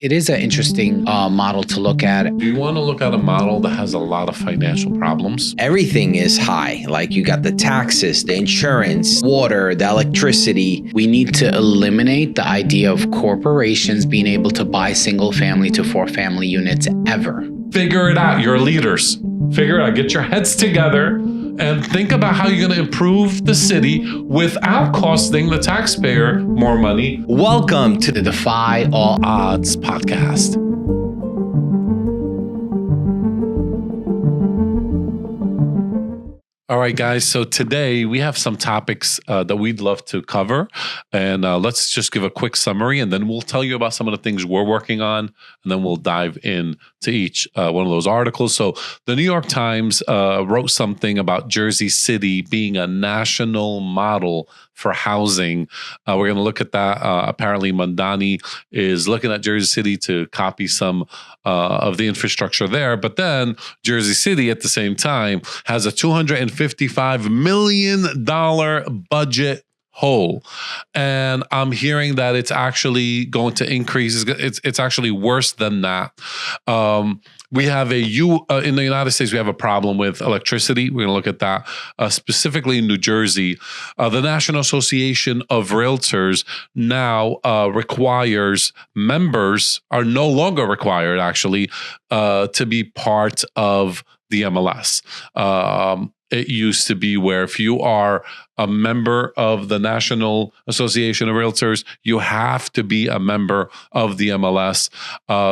It is an interesting model to look at. Do you want to look at a model that has a lot of financial problems? Everything is high. Like you got the taxes, the insurance, water, the electricity. We need to eliminate the idea of corporations being able to buy single family to 4-family units ever. Figure it out. You're leaders. Figure it out. Get your heads together and think about how you're going to improve the city without costing the taxpayer more money. Welcome to the Defy All Odds podcast. All right, guys. So today we have some topics that we'd love to cover. And let's just give a quick summary, and then we'll tell you about some of the things we're working on, and then we'll dive in to each one of those articles. So the New York Times wrote something about Jersey City being a national model for housing. We're going to look at that. Apparently, Mondani is looking at Jersey City to copy some of the infrastructure there. But then Jersey City at the same time has a $255 million budget hole. And I'm hearing that it's actually going to increase. It's actually worse than that. We have in the United States, we have a problem with electricity. We're going to look at that specifically in New Jersey. The National Association of Realtors now requires members are no longer required actually to be part of the MLS. It used to be where if you are a member of the National Association of Realtors, you have to be a member of the MLS.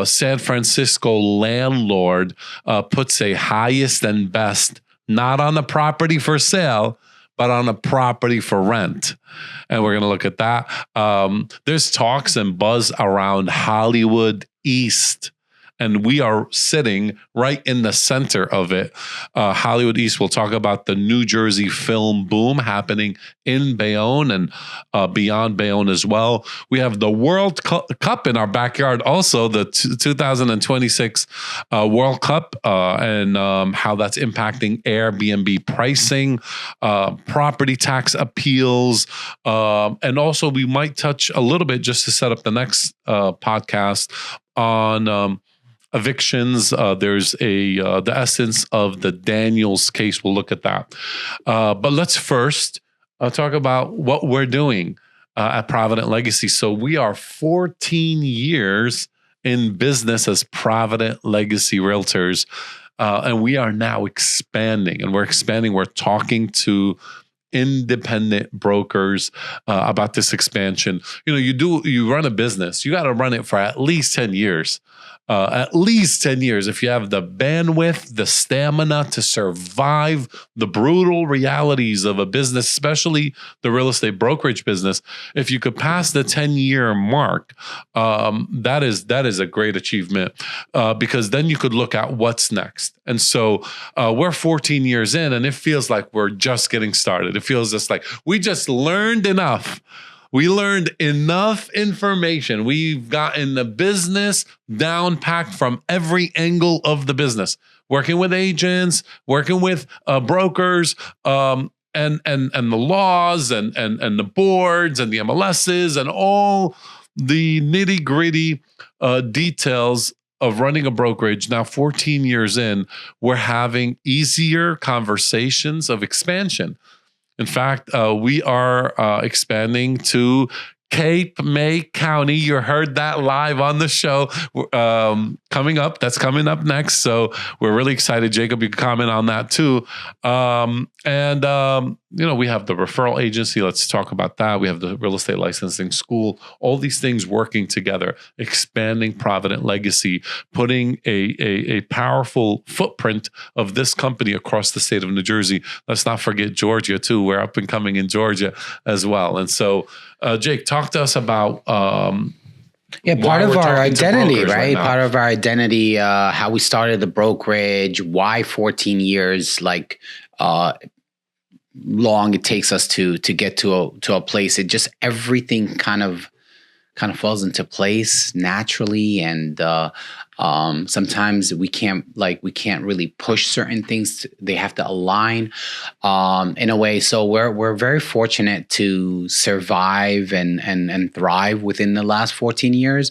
San Francisco landlord puts a highest and best, not on a property for sale, but on a property for rent. And we're going to look at that. There's talks and buzz around Hollywood East. And we are sitting right in the center of it. Hollywood East, we'll talk about the New Jersey film boom happening in Bayonne and beyond Bayonne as well. We have the World Cup in our backyard also, the 2026 World Cup and how that's impacting Airbnb pricing, property tax appeals. And also we might touch a little bit just to set up the next podcast on evictions. There's the essence of the Daniels case. We'll look at that. But let's first talk about what we're doing at Provident Legacy. So we are 14 years in business as Provident Legacy Realtors. And we are now expanding, and we're expanding. We're talking to independent brokers about this expansion. You run a business, you got to run it for at least 10 years. At least 10 years, if you have the bandwidth, the stamina to survive the brutal realities of a business, especially the real estate brokerage business. If you could pass the 10-year mark, that is a great achievement because then you could look at what's next. And so we're 14 years in, and it feels like we're just getting started. It feels just like we just learned enough. We learned enough information. We've gotten the business down packed from every angle of the business, working with agents, working with brokers, and the laws and the boards and the MLSs and all the nitty gritty details of running a brokerage. Now, 14 years in, we're having easier conversations of expansion. In fact, we are expanding to Cape May County. You heard that live on the show coming up. That's coming up next. So we're really excited. Jacob, you can comment on that too. We have the referral agency. Let's talk about that. We have the real estate licensing school. All these things working together, expanding Provident Legacy, putting a powerful footprint of this company across the state of New Jersey. Let's not forget Georgia too. We're up and coming in Georgia as well. And so, Jake, talk to us about part of our identity, right? Part of our identity, how we started the brokerage, why 14 years, long it takes us to get to a place. It just everything kind of falls into place naturally. And Sometimes we can't really push certain things. They have to align in a way. So we're very fortunate to survive and thrive within the last 14 years.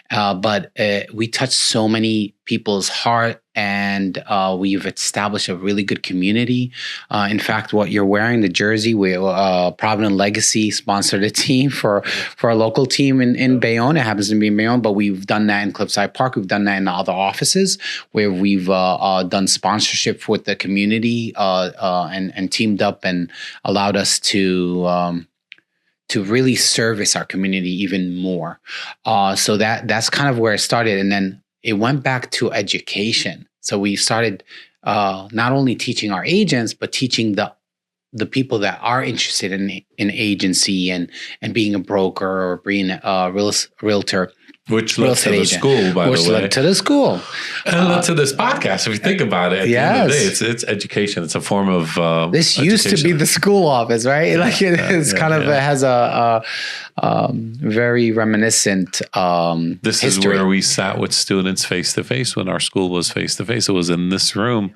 But we touch so many people's heart, and we've established a really good community. In fact, what you're wearing, the jersey, Provident Legacy sponsored a team for our local team in Bayonne. It happens to be in Bayonne, but we've done that in Cliffside Park. We've done that in other offices where we've done sponsorship with the community and teamed up and allowed us to really service our community even more. So that's kind of where it started. And then it went back to education. So we started not only teaching our agents, but teaching the people that are interested in agency and being a broker or being a realtor. Which led to the school, by the way. Which led to the school. And led to this podcast. If you think about it, at the end of the day, it's education. It's a form of this used to be the school office, right? Yeah, like it has a very reminiscent This history. is where we sat with students face to face when our school was face to face. It was in this room.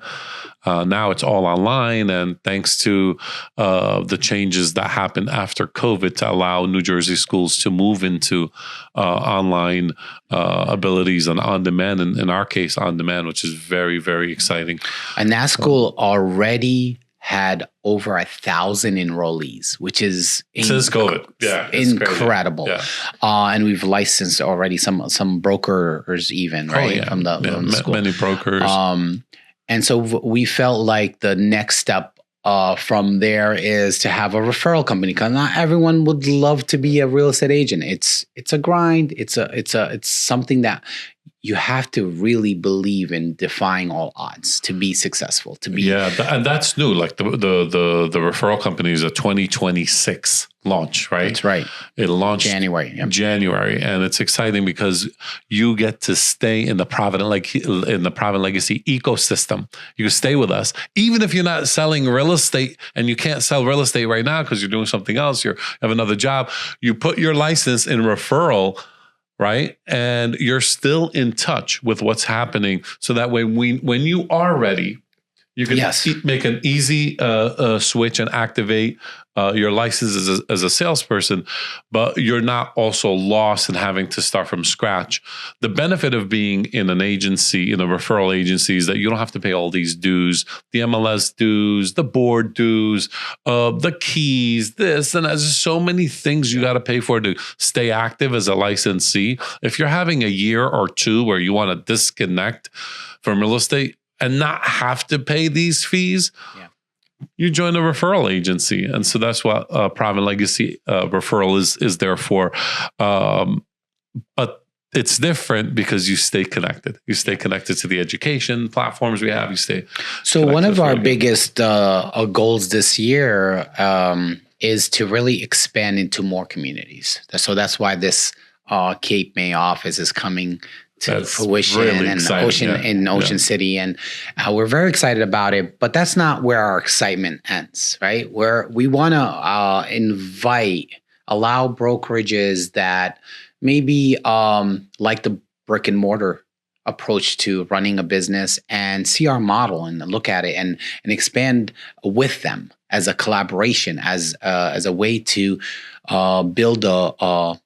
Now it's all online, and thanks to the changes that happened after COVID to allow New Jersey schools to move into online abilities and on-demand, and in our case, on-demand, which is very, very exciting. And that school already had over 1,000 enrollees, which is since COVID, incredible. Yeah. And we've licensed already some brokers, even right from the school. Many brokers. And so we felt like the next step from there is to have a referral company, because not everyone would love to be a real estate agent. It's a grind. It's something that you have to really believe in, defying all odds to be successful. And that's new. Like the referral company is a 2026 launch, right? That's right. It launched January, and it's exciting because you get to stay in the Provident Legacy ecosystem. You can stay with us, even if you're not selling real estate and you can't sell real estate right now because you're doing something else. You have another job. You put your license in referral. Right. And you're still in touch with what's happening. So that way, when you are ready, you can make an easy switch and activate your license as a salesperson, but you're not also lost in having to start from scratch. The benefit of being in an agency, in a referral agency, is that you don't have to pay all these dues, the MLS dues, the board dues, the keys, this, and there's so many things you got to pay for to stay active as a licensee. If you're having a year or two where you want to disconnect from real estate and not have to pay these fees, you join a referral agency. And so that's what Provident Legacy referral is there for. But it's different because you stay connected. You stay connected to the education platforms we have. You stay. So one of our biggest goals this year is to really expand into more communities. So that's why this Cape May office is coming to fruition in Ocean City. And we're very excited about it, but that's not where our excitement ends, right? Where we want to allow brokerages that maybe like the brick and mortar approach to running a business and see our model and look at it and expand with them as a collaboration, as a way to build a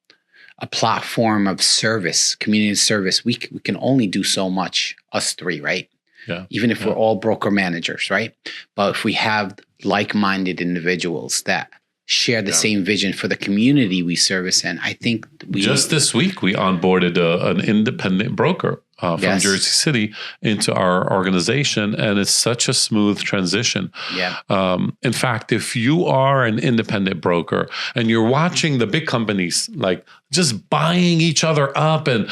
platform of service, community service. We can only do so much, us three, right? Yeah. Even if we're all broker managers, right? But if we have like-minded individuals that share the same vision for the community we service, and I think just this week we onboarded an independent broker from Jersey City into our organization, and it's such a smooth transition. In fact, if you are an independent broker and you're watching the big companies like just buying each other up, and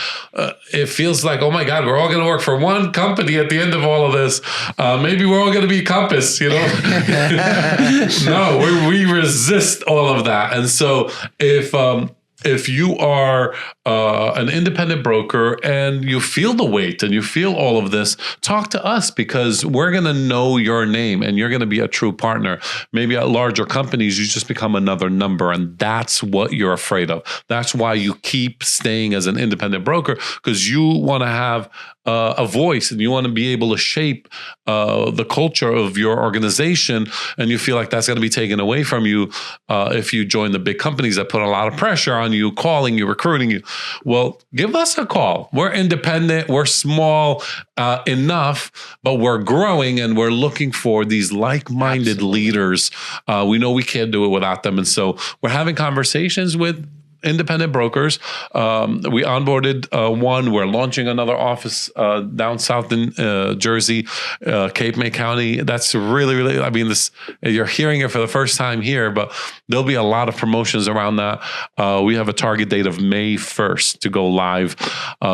it feels like, oh my God, we're all going to work for one company at the end of all of this. Maybe we're all going to be Compass, you know? No, we resist all of that. And so if you are an independent broker and you feel the weight and you feel all of this, talk to us, because we're going to know your name and you're going to be a true partner. Maybe at larger companies, you just become another number, and that's what you're afraid of. That's why you keep staying as an independent broker, because you want to have a voice and you want to be able to shape the culture of your organization, and you feel like that's going to be taken away from you if you join the big companies that put a lot of pressure on you, calling you, recruiting you, well, give us a call. We're independent. We're small enough, but we're growing, and we're looking for these like-minded leaders. We know we can't do it without them. And so we're having conversations with independent brokers. We onboarded one. We're launching another office down south in Jersey, Cape May County. That's really, really, I mean, this, you're hearing it for the first time here, but there'll be a lot of promotions around that. We have a target date of May 1st to go live.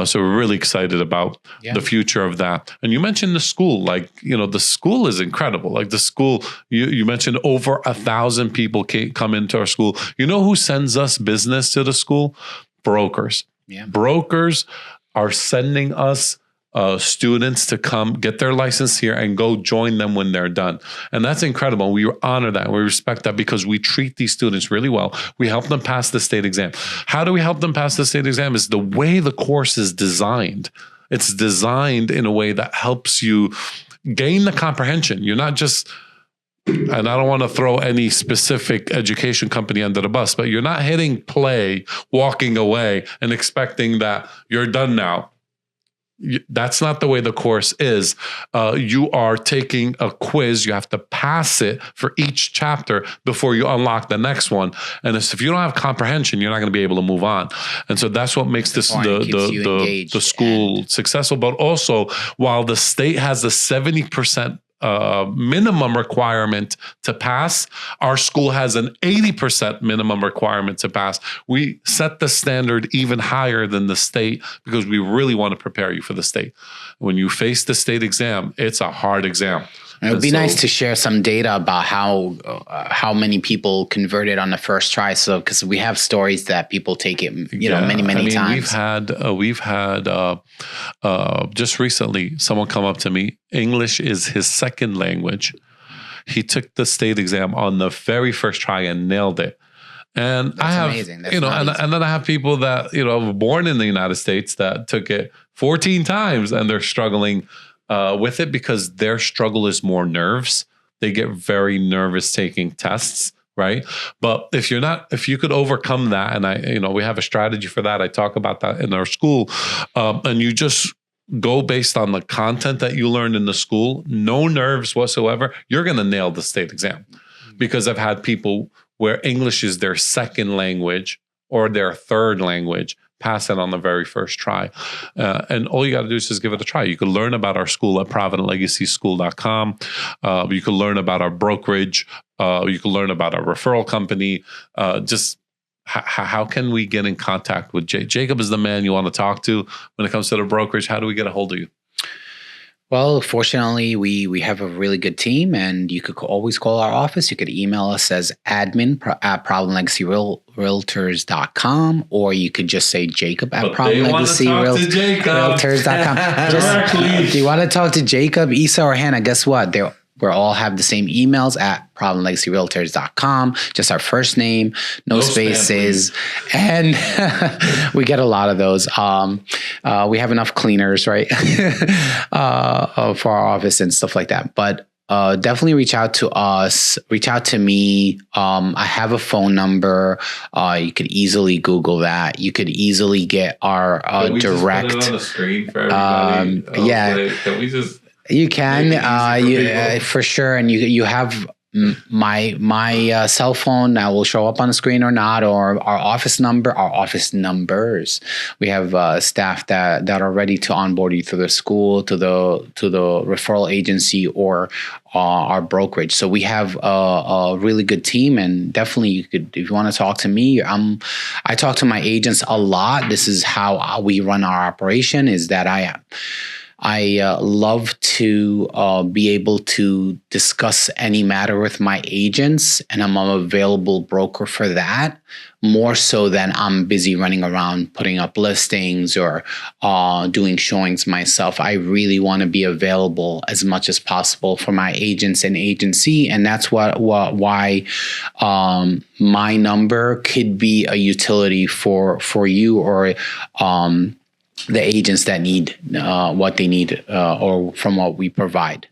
So we're really excited about the future of that. And you mentioned the school, like, the school is incredible. Like the school, you mentioned over 1,000 people come into our school. You know who sends us business to the school? Brokers. Brokers are sending us students to come get their license here and go join them when they're done. And that's incredible. We honor that. We respect that because we treat these students really well. We help them pass the state exam. How do we help them pass the state exam? Is the way the course is designed. It's designed in a way that helps you gain the comprehension. You're not just, and I don't want to throw any specific education company under the bus, but you're not hitting play, walking away and expecting that you're done now. That's not the way the course is. You are taking a quiz. You have to pass it for each chapter before you unlock the next one. And if you don't have comprehension, you're not going to be able to move on. And so that's what makes this the school successful. But also, while the state has a 70% minimum requirement to pass, our school has an 80% minimum requirement to pass. We set the standard even higher than the state because we really want to prepare you for the state. When you face the state exam, it's a hard exam. It would be nice to share some data about how many people converted on the first try. So, because we have stories that people take it, many times. We've had just recently someone come up to me. English is his second language. He took the state exam on the very first try and nailed it. And That's amazing. That's and then I have people that were born in the United States that took it 14 times and they're struggling with it because their struggle is more nerves. They get very nervous taking tests, right? But if you could overcome that, and we have a strategy for that. I talk about that in our school, and you just go based on the content that you learned in the school, no nerves whatsoever, you're going to nail the state exam. Because I've had people where English is their second language or their third language, pass it on the very first try. And all you got to do is just give it a try. You can learn about our school at providentlegacyschool.com. You can learn about our brokerage. You can learn about our referral company. How can we get in contact with Jacob? Is the man you want to talk to when it comes to the brokerage. How do we get a hold of you? Well, fortunately, we have a really good team, and you could always call our office. You could email us as admin at problemlegacyrealtors.com, or you could just say Jacob at problemlegacyrealtors.com. If you want to talk to Jacob, Issa, or Hannah, guess what? We all have the same emails at problemlegacyrealtors.com, just our first name, no spaces. And we get a lot of those. We have enough cleaners, right? For our office and stuff like that. But definitely reach out to us, reach out to me. I have a phone number. You could easily Google that. You could easily get our direct. Just put it on the screen for everybody. Can we just... You can, for sure. And you have my cell phone that will show up on the screen or not, or our office numbers. We have staff that are ready to onboard you through the school, to the referral agency, or our brokerage. So we have a really good team, and definitely you could, if you want to talk to me, I talk to my agents a lot. This is how we run our operation, is that I love to be able to discuss any matter with my agents, and I'm an available broker for that, more so than I'm busy running around putting up listings or doing showings myself. I really want to be available as much as possible for my agents and agency, and that's why my number could be a utility for you, or the agents that need what they need or from what we provide.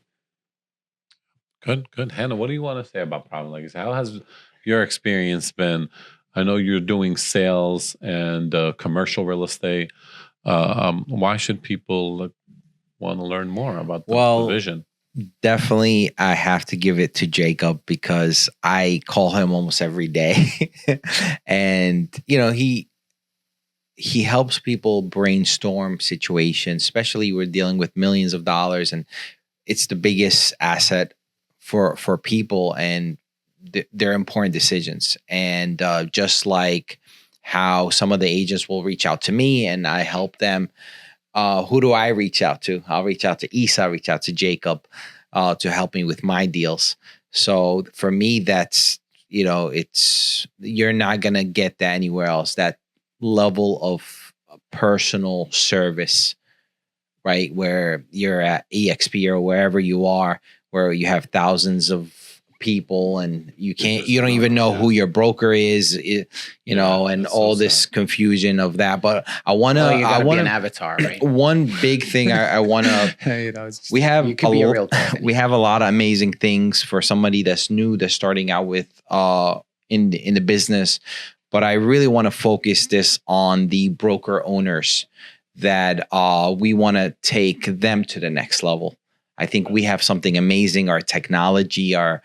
Good. Hannah, what do you want to say about Problem Legacy? How has your experience been? I know you're doing sales and commercial real estate. Why should people want to learn more about the vision? Definitely, I have to give it to Jacob because I call him almost every day. And, he helps people brainstorm situations, especially we're dealing with millions of dollars, and it's the biggest asset for people and their important decisions. And just like how some of the agents will reach out to me and I help them, who do I reach out to? I'll reach out to Isa, I'll reach out to Jacob to help me with my deals. So for me, that's, you're not going to get that anywhere else. That level of personal service, right? Where you're at EXP or wherever you are, where you have thousands of people and you don't even know who your broker is, and all this confusion of that. But I want to be an avatar, right? One big thing I want to, we have a lot of amazing things for somebody that's new, that's starting out with, in the business. But I really want to focus this on the broker owners that we want to take them to the next level. I think we have something amazing. Our technology, our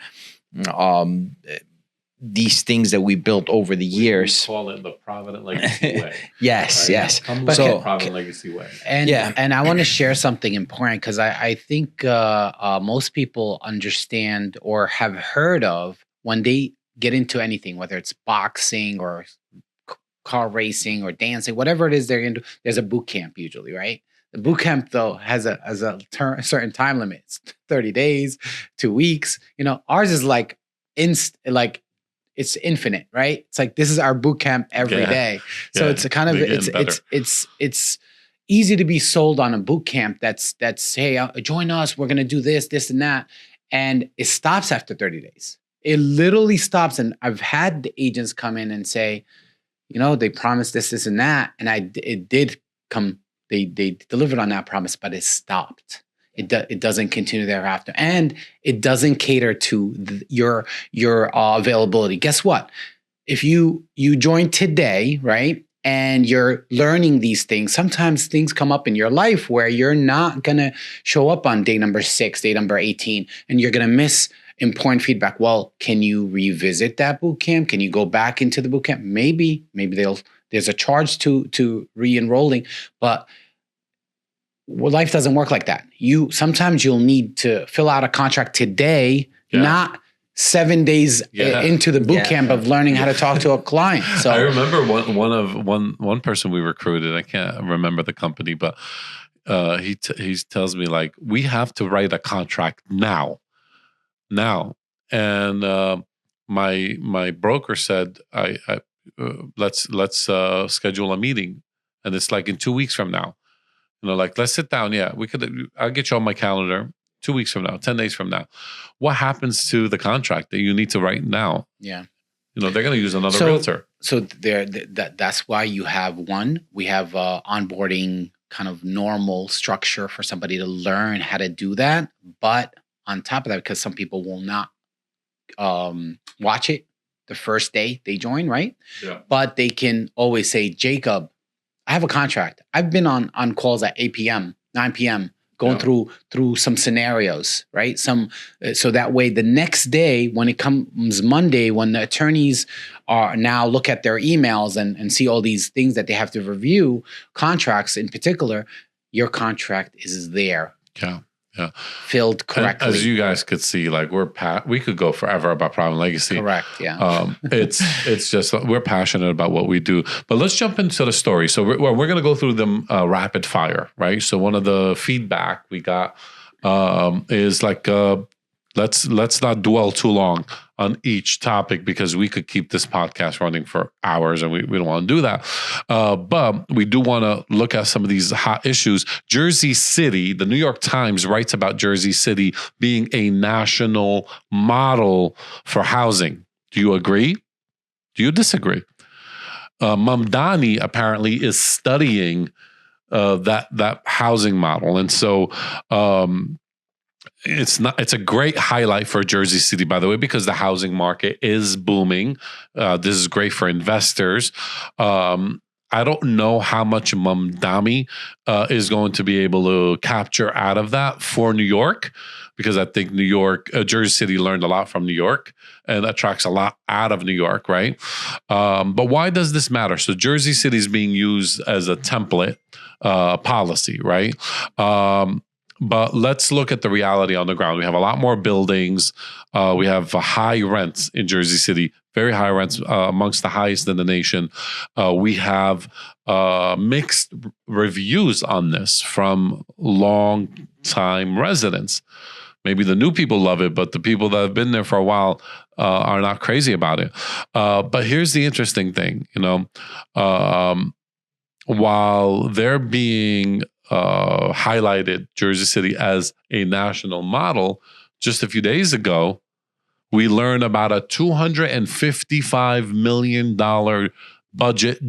these things that we built over the years. We call it the Provident Legacy way. Yes, right? Yes. Provident Legacy way. And I want to share something important because I think most people understand or have heard of when they get into anything, whether it's boxing or car racing or dancing, whatever it is they're into, there's a boot camp usually, right? The boot camp, though, has a certain time limit. It's 30 days, 2 weeks. Ours is like it's infinite, right? It's like this is our boot camp every day. So it's a kind of it's easy to be sold on a boot camp. That's hey, join us. We're gonna do this, and that, and it stops after 30 days. It literally stops. And I've had the agents come in and say, they promised this, and that, and it did come. They delivered on that promise, but it stopped. It doesn't continue thereafter, and it doesn't cater to your availability. Guess what? If you join today, right, and you're learning these things, sometimes things come up in your life where you're not gonna show up on day number 6, day number 18, and you're gonna miss important feedback. Well, can you revisit that boot camp? Can you go back into the boot camp? Maybe there's a charge to re-enrolling, but life doesn't work like that. Sometimes you'll need to fill out a contract today, not 7 days into the boot camp of learning how to talk to a client. So I remember one person we recruited. I can't remember the company, but he tells me like, we have to write a contract now. And my broker said, let's schedule a meeting, and it's like in 2 weeks from now. Like, let's sit down. Yeah, I'll get you on my calendar 2 weeks from now, 10 days from now. What happens to the contract that you need to write now? Yeah. They're going to use another realtor. So that's why we have onboarding kind of normal structure for somebody to learn how to do that. But on top of that, because some people will not watch it the first day they join, right? Yeah. But they can always say, Jacob, I have a contract. I've been on calls at 8 p.m., 9 p.m., going through some scenarios, right? So that way the next day, when it comes Monday, when the attorneys are now look at their emails and see all these things that they have to review, contracts in particular, your contract is there. Yeah. Filled correctly. And as you guys could see, like we could go forever about Provident Legacy. Correct. Yeah. It's just we're passionate about what we do. But let's jump into the story. So we're going to go through them rapid fire, right? So one of the feedback we got is like let's not dwell too long on each topic because we could keep this podcast running for hours and we don't want to do that. But we do want to look at some of these hot issues. Jersey City, the New York Times writes about Jersey City being a national model for housing. Do you agree? Do you disagree? Mamdani apparently is studying that housing model. And so it's a great highlight for Jersey City, by the way, because the housing market is booming. This is great for investors. I don't know how much Mamdani is going to be able to capture out of that for New York, because I think Jersey City learned a lot from New York and attracts a lot out of New York, right? But why does this matter? So Jersey City is being used as a template policy, right? But let's look at the reality on the ground. We have a lot more buildings. We have high rents in Jersey City, very high rents, amongst the highest in the nation. We have mixed reviews on this from long-time residents. Maybe the new people love it, but the people that have been there for a while are not crazy about it. But here's the interesting thing, while they're being highlighted Jersey City as a national model, just a few days ago, we learned about a $255 million budget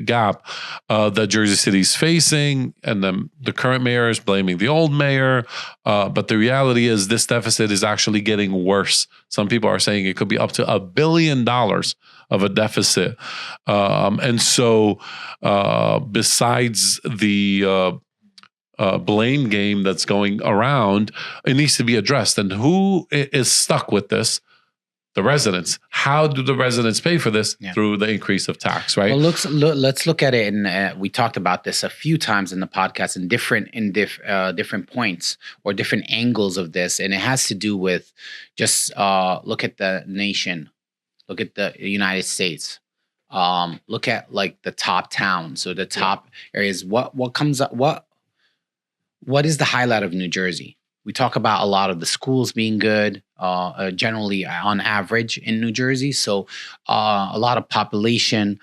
gap that Jersey City is facing, and then the current mayor is blaming the old mayor. But the reality is this deficit is actually getting worse. Some people are saying it could be up to $1 billion of a deficit. And so besides the blame game that's going around, it needs to be addressed. And who is stuck with this? The residents. How do the residents pay for this? Yeah. Through the increase of tax, right? Well, let's look at it, and we talked about this a few times in the podcast in different points or different angles of this, and it has to do with just look at the nation, look at the United States, look at like the top towns or the top areas. What comes up? What is the highlight of New Jersey? We talk about a lot of the schools being good, generally on average in New Jersey. So a lot of population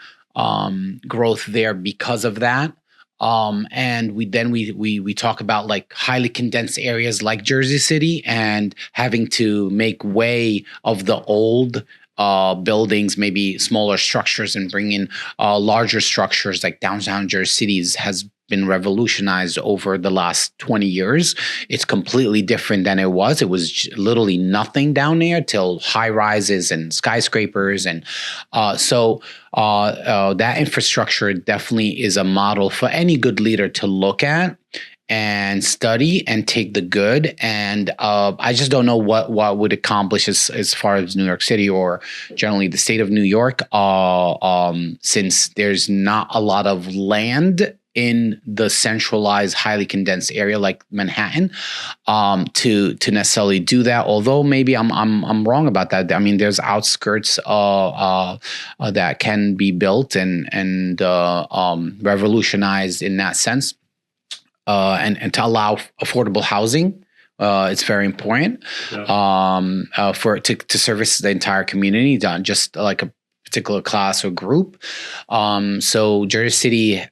growth there because of that. And we talk about like highly condensed areas like Jersey City and having to make way of the old buildings, maybe smaller structures, and bring in larger structures like downtown Jersey City has been revolutionized over the last 20 years. It's completely different than it was. It was literally nothing down there till high rises and skyscrapers. And so that infrastructure definitely is a model for any good leader to look at and study and take the good. And I just don't know what would accomplish as far as New York City or generally the state of New York, since there's not a lot of land in the centralized, highly condensed area like Manhattan, to necessarily do that. Although maybe I'm wrong about that. I mean, there's outskirts that can be built and revolutionized in that sense, and to allow affordable housing. It's very important for to service the entire community, not just like a particular class or group. So Jersey City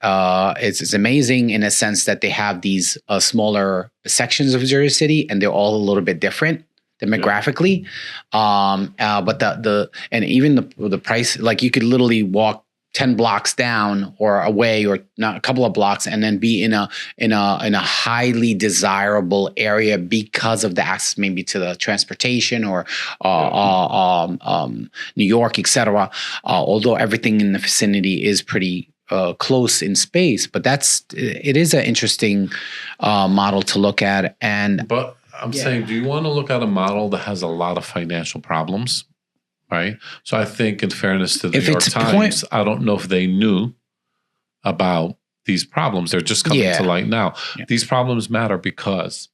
is amazing in a sense that they have these smaller sections of Jersey City, and they're all a little bit different demographically. But and even the price, like you could literally walk 10 blocks down or away, or not a couple of blocks, and then be in a highly desirable area because of the access maybe to the transportation or New York, etc. Although everything in the vicinity is pretty close in space, but it is an interesting model to look at. But I'm saying, do you want to look at a model that has a lot of financial problems? Right. So I think, in fairness to the New York Times, I don't know if they knew about these problems. They're just coming to light now. Yeah. These problems matter because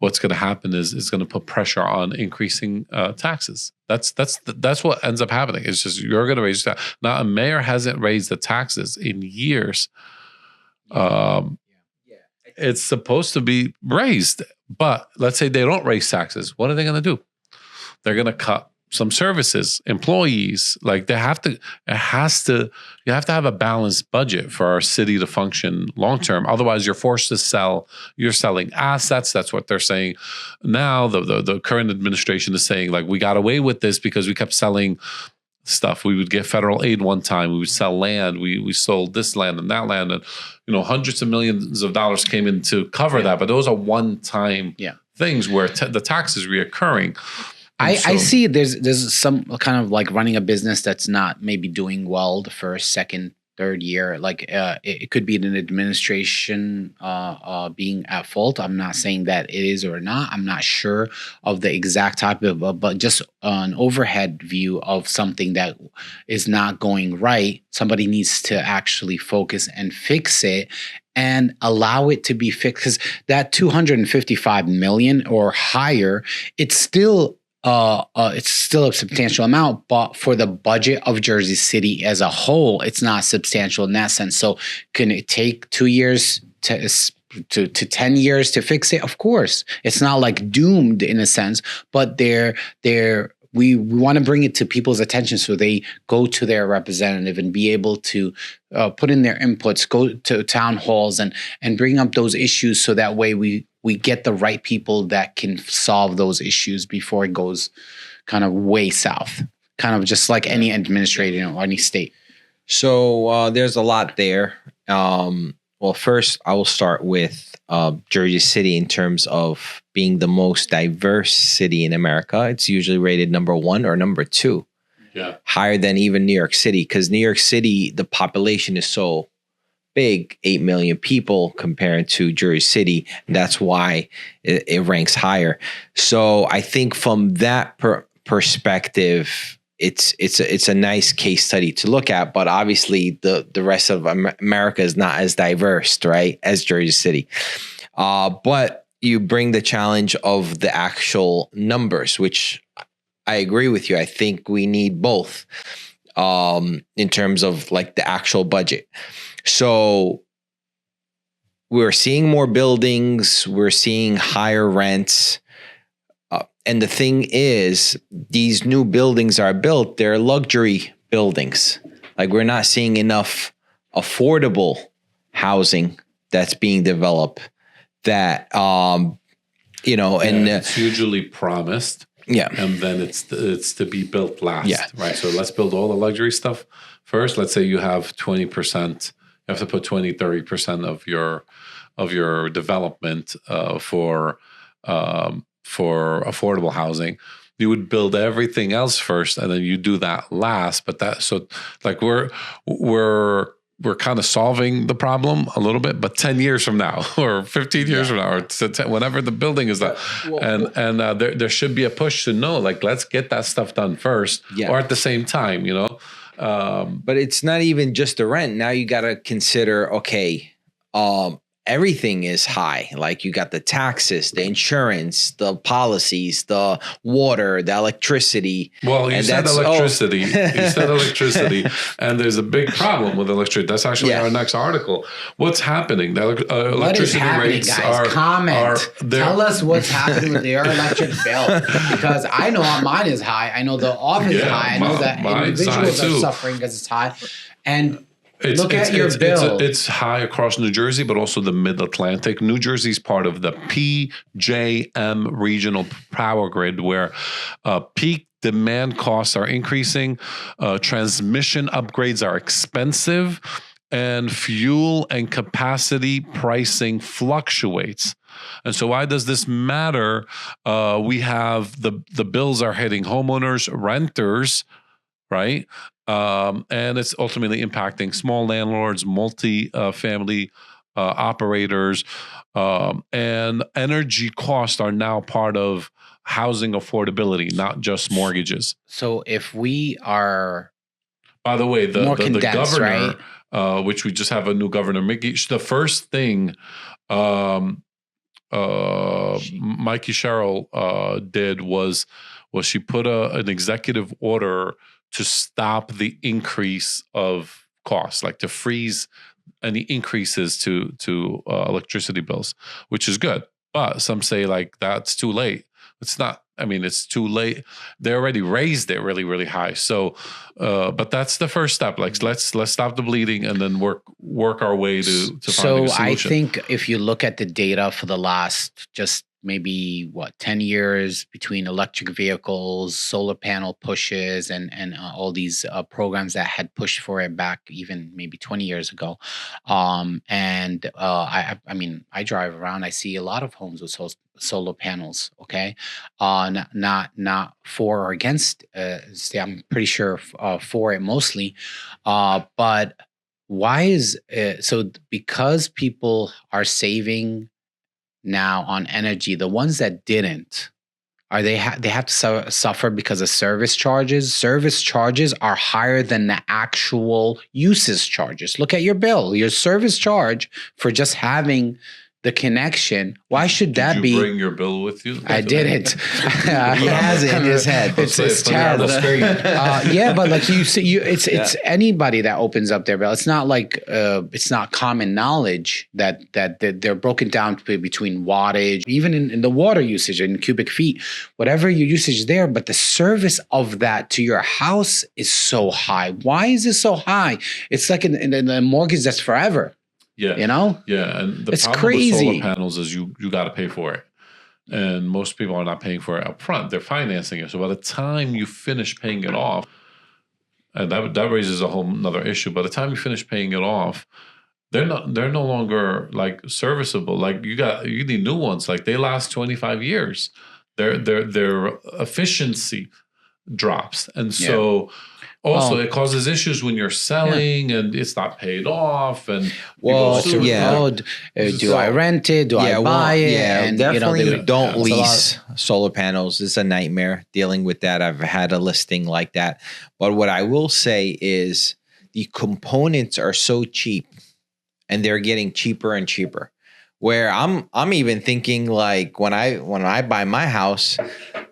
what's going to happen is it's going to put pressure on increasing taxes. That's what ends up happening. It's just you're going to raise that. Now, a mayor hasn't raised the taxes in years. It's supposed to be raised, but let's say they don't raise taxes. What are they going to do? They're going to cut some services, employees. Like you have to have a balanced budget for our city to function long term. Otherwise, you're forced to sell. You're selling assets. That's what they're saying now. The current administration is saying, like, we got away with this because we kept selling stuff. We would get federal aid one time. We would sell land. We sold this land and that land, and hundreds of millions of dollars came in to cover that. But those are one-time things where the tax is reoccurring. I see there's some kind of like running a business that's not maybe doing well the first, second, third year. Like it could be an administration being at fault. I'm not saying that it is or not. I'm not sure of the exact type of, but just an overhead view of something that is not going right. Somebody needs to actually focus and fix it and allow it to be fixed, because that 255 million or higher, it's still a substantial amount, but for the budget of Jersey City as a whole, it's not substantial in that sense. So can it take 2 years to 10 years to fix it? Of course, it's not like doomed in a sense, but we want to bring it to people's attention so they go to their representative and be able to put in their inputs, go to town halls and bring up those issues, so that way we get the right people that can solve those issues before it goes kind of way south, kind of just like any administrator or any state. So there's a lot there. Well, first, I will start with Jersey City in terms of being the most diverse city in America. It's usually rated number 1 or number 2, higher than even New York City, because New York City, the population is so big, 8 million people compared to Jersey City. That's why it ranks higher. So I think from that perspective, it's a nice case study to look at, but obviously the rest of America is not as diverse, right, as Jersey City. But you bring the challenge of the actual numbers, which I agree with you. I think we need both in terms of like the actual budget. So we're seeing more buildings, we're seeing higher rents. And the thing is, these new buildings are built, they're luxury buildings. Like, we're not seeing enough affordable housing that's being developed that, and it's usually promised. Yeah. And then it's to be built last. Yeah. Right. So let's build all the luxury stuff first. Let's say you have 20%, you have to put 20, 30% of your development for affordable housing. You would build everything else first, and then you do that last. But we're kind of solving the problem a little bit, but 10 years from now or 15 years from now, or whenever the building is done. There should be a push to know, like, let's get that stuff done first or at the same time, But it's not even just the rent. Now you got to consider, everything is high. Like, you got the taxes, the insurance, the policies, the water, the electricity. Well, you said electricity. You said electricity, and there's a big problem with electricity. That's actually our next article. What's happening? The electricity what is happening, rates guys? Comment. Tell us what's happening with your electric bill, because I know mine is high. I know the office is high. I know that individuals are suffering because it's high. And look at your bill. It's high across New Jersey, but also the Mid-Atlantic. New Jersey is part of the PJM regional power grid, where peak demand costs are increasing, transmission upgrades are expensive, and fuel and capacity pricing fluctuates. And so why does this matter? We have the bills are hitting homeowners, renters, right? And it's ultimately impacting small landlords, multi-family operators, and energy costs are now part of housing affordability, not just mortgages. So if we are, by the way, the governor, right? Which we just have a new governor, the first thing Mikey Sherrill did was she put an executive order to stop the increase of costs, like to freeze any increases to electricity bills, which is good. But some say, like, that's too late. It's not. I mean, it's too late. They already raised it really, really high. So, but that's the first step. Like, let's stop the bleeding and then work our way to finding a solution. I think if you look at the data for the last just maybe 10 years between electric vehicles, solar panel pushes, and all these programs that had pushed for it back even maybe 20 years ago. I mean, I drive around, I see a lot of homes with solar panels. Okay, not for or against. I'm pretty sure for it mostly, but why is so? Because people are saving now on energy. The ones that didn't, they have to suffer because of service charges. Service charges are higher than the actual usage charges. Look at your bill, your service charge for just having the connection. Why should that be? Did you bring your bill with you? I didn't. He has it in his head. It's Chad. Yeah, but like you see, it's anybody that opens up their bill. It's not like it's not common knowledge that they're broken down between wattage, even in the water usage in cubic feet, whatever your usage is there. But the service of that to your house is so high. Why is it so high? It's like in the mortgage that's forever. Yeah. You know? Yeah. And the it's problem crazy. with solar panels is you got to pay for it. And most people are not paying for it up front. They're financing it. So by the time you finish paying it off, and that raises a whole nother issue. By the time you finish paying it off, they're no longer like serviceable. Like you need new ones. Like they last 25 years. Their efficiency drops. And so also, it causes issues when you're selling and it's not paid off. And do I rent it? Do I buy it? Yeah, and definitely don't lease solar panels. It's a nightmare dealing with that. I've had a listing like that. But what I will say is the components are so cheap, and they're getting cheaper and cheaper. Where I'm even thinking like when I buy my house,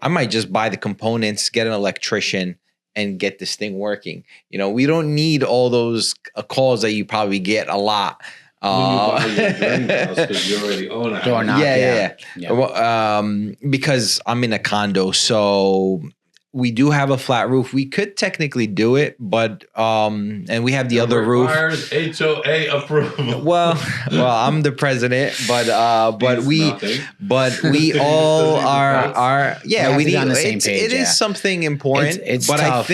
I might just buy the components, get an electrician, and get this thing working. We don't need all those calls that you probably get a lot. When you buy your dream house because you already own a house. Yeah. Well, because I'm in a condo, so we do have a flat roof. We could technically do it, but and we have the other roof. Requires HOA approval. Well, I'm the president, but we all are. Yeah, we need on the same page. It is something important, it's but tough.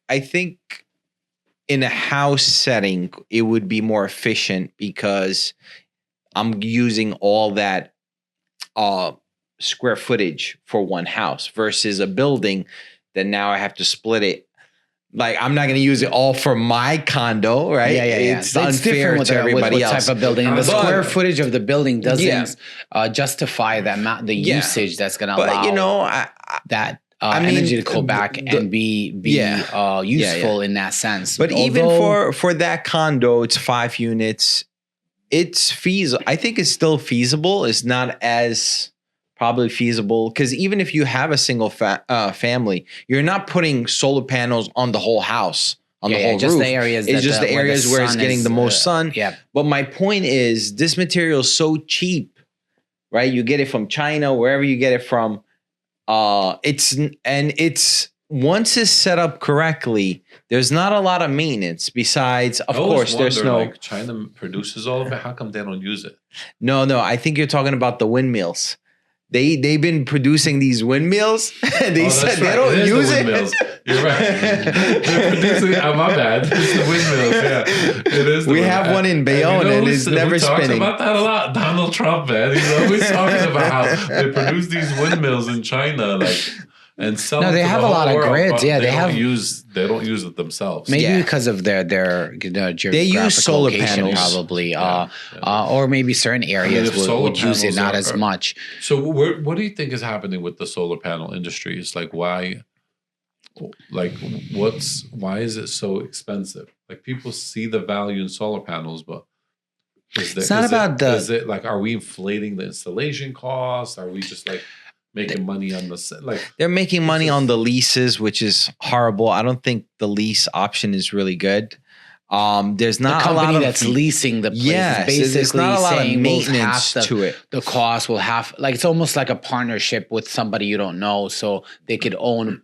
I think in a house setting it would be more efficient because I'm using all that square footage for one house versus a building. Then now I have to split it. Like I'm not going to use it all for my condo, right? Yeah. It's unfair to everybody else. Type of building, and the square footage of the building doesn't justify the amount, the usage that's going to allow that energy to go back and be useful in that sense. But even for that condo, it's 5 units. It's feasible. I think it's still feasible. It's not as probably feasible because even if you have a single family, you're not putting solar panels on the whole house, on the whole just roof. The areas it's just the areas where it's getting the most sun. Yeah. But my point is, this material is so cheap, right? You get it from China, wherever you get it from. It's once it's set up correctly, there's not a lot of maintenance. Besides, of course, there's no. Like China produces all of it. How come they don't use it? No. I think you're talking about the windmills. They've been producing these windmills. They said they don't use it. You're right. They're producing. My bad. It's the windmills. Yeah, it is. We have one in Bayonne, and it's never spinning. Talks about that a lot. Donald Trump, man. He's always talking about how they produce these windmills in China, and sell. No, they have a lot of grids. Yeah, they don't use it themselves. Maybe because of their geographic they use solar location, panels, probably, or maybe certain areas would use it not as much. So, what do you think is happening with the solar panel industry? It's like why is it so expensive? Like people see the value in solar panels, but is it like are we inflating the installation costs? Are we just like making money on they're making money on the leases, which is horrible. I don't think the lease option is really good. There's not the company a lot that's leasing the place. Yes, basically there's not a lot of maintenance to it. The cost will have it's almost like a partnership with somebody you don't know, so they could own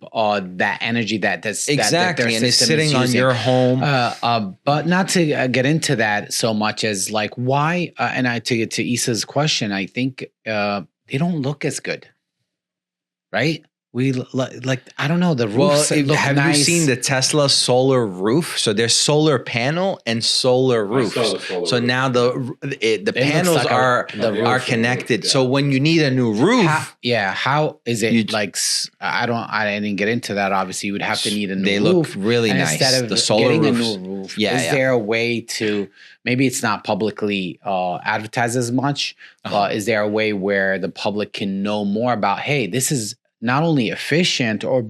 that energy that's exactly, and it's sitting on your home. But not to get into that so much as like why. And to Issa's question, I think they don't look as good, right? We like, I don't know, the roofs look have nice. you seen the Tesla solar roof? So there's solar panel and solar roofs. So now the panels like are connected. So when you need a new roof, how is it I didn't get into that. Obviously, you would have to need a new they roof. look really and nice. Instead of the solar getting roofs. a new roof, is there a way to, maybe it's not publicly advertised as much, but is there a way where the public can know more about, hey, this is not only efficient or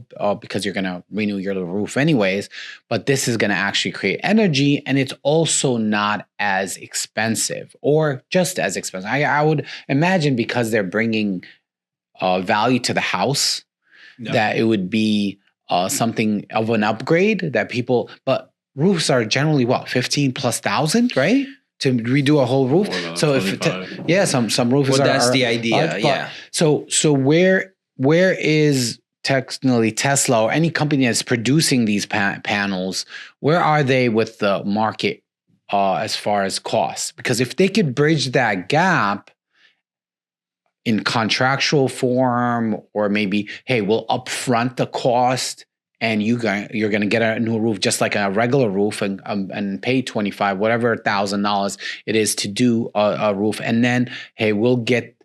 because you're going to renew your roof anyways, but this is going to actually create energy, and it's also not as expensive or just as expensive. I would imagine because they're bringing value to the house, that it would be something of an upgrade that people, but roofs are generally what, 15,000+, right? To redo a whole roof. So some roofs are. That's the idea. So where is technically Tesla or any company that's producing these panels? Where are they with the market as far as costs? Because if they could bridge that gap in contractual form, or maybe, hey, we'll upfront the cost, and you're going to get a new roof just like a regular roof, and pay $1,000 it is to do a roof, and then, hey, we'll get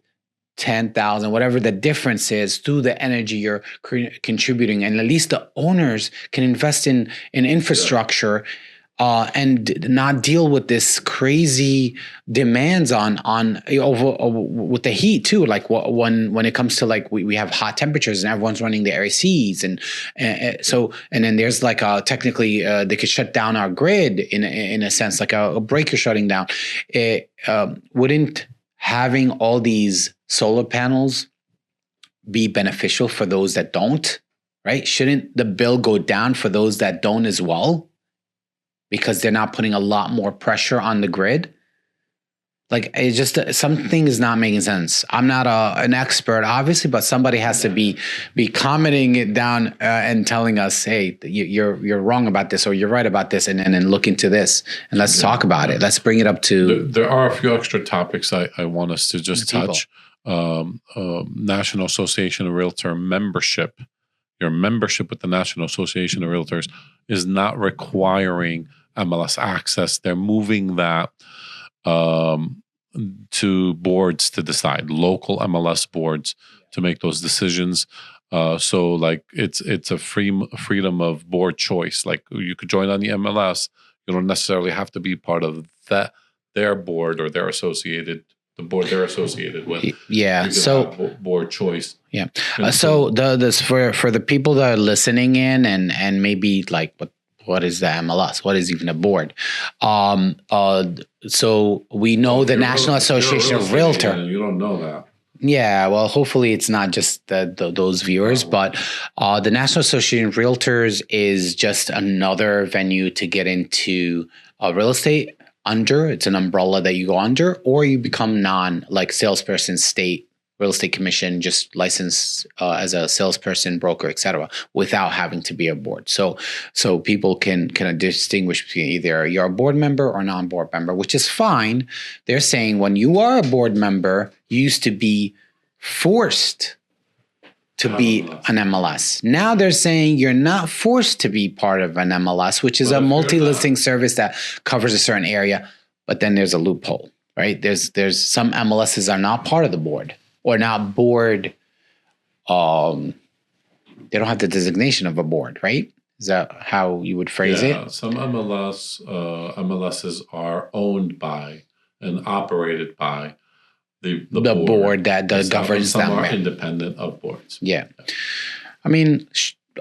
10,000, whatever the difference is, through the energy you're contributing, and at least the owners can invest in infrastructure and not deal with this crazy demands on with the heat too. Like when it comes to, like, we have hot temperatures and everyone's running the ACs, and then there's like technically they could shut down our grid in a sense, like a breaker shutting down. Wouldn't having all these solar panels be beneficial for those that don't, right? Shouldn't the bill go down for those that don't as well? Because they're not putting a lot more pressure on the grid. Like, it's just something is not making sense. I'm not an expert, obviously, but somebody has to be commenting it down and telling us, hey, you're wrong about this, or you're right about this, and then look into this, and let's talk about it. Let's bring it up to. There are a few extra topics I want us to just touch. National Association of Realtor membership. Your membership with the National Association of Realtors is not requiring MLS access. They're moving that to boards to decide, local MLS boards to make those decisions. So like it's a freedom of board choice. Like, you could join on the MLS. You don't necessarily have to be part of their board or their associated. The board they're associated with. Yeah. So board choice. Yeah. So this for the people that are listening in and maybe like, what is the MLS? What is even a board? So we know the National Association of Realtor. You don't know that. Yeah, well, hopefully it's not just those viewers, but the National Association of Realtors is just another venue to get into real estate. It's an umbrella that you go under, or you become like salesperson, state real estate commission, just licensed as a salesperson, broker, etc., without having to be a board. So people can distinguish between either you're a board member or non-board member, which is fine. They're saying when you are a board member, you used to be forced to be an MLS. Now they're saying you're not forced to be part of an MLS, which is a multi-listing service that covers a certain area. But then there's a loophole, right? There's some MLSs are not part of the board, or not board. They don't have the designation of a board, right? Is that how you would phrase it? Some MLSs are owned by and operated by the board that governs them. Some are independent of boards. Yeah. I mean,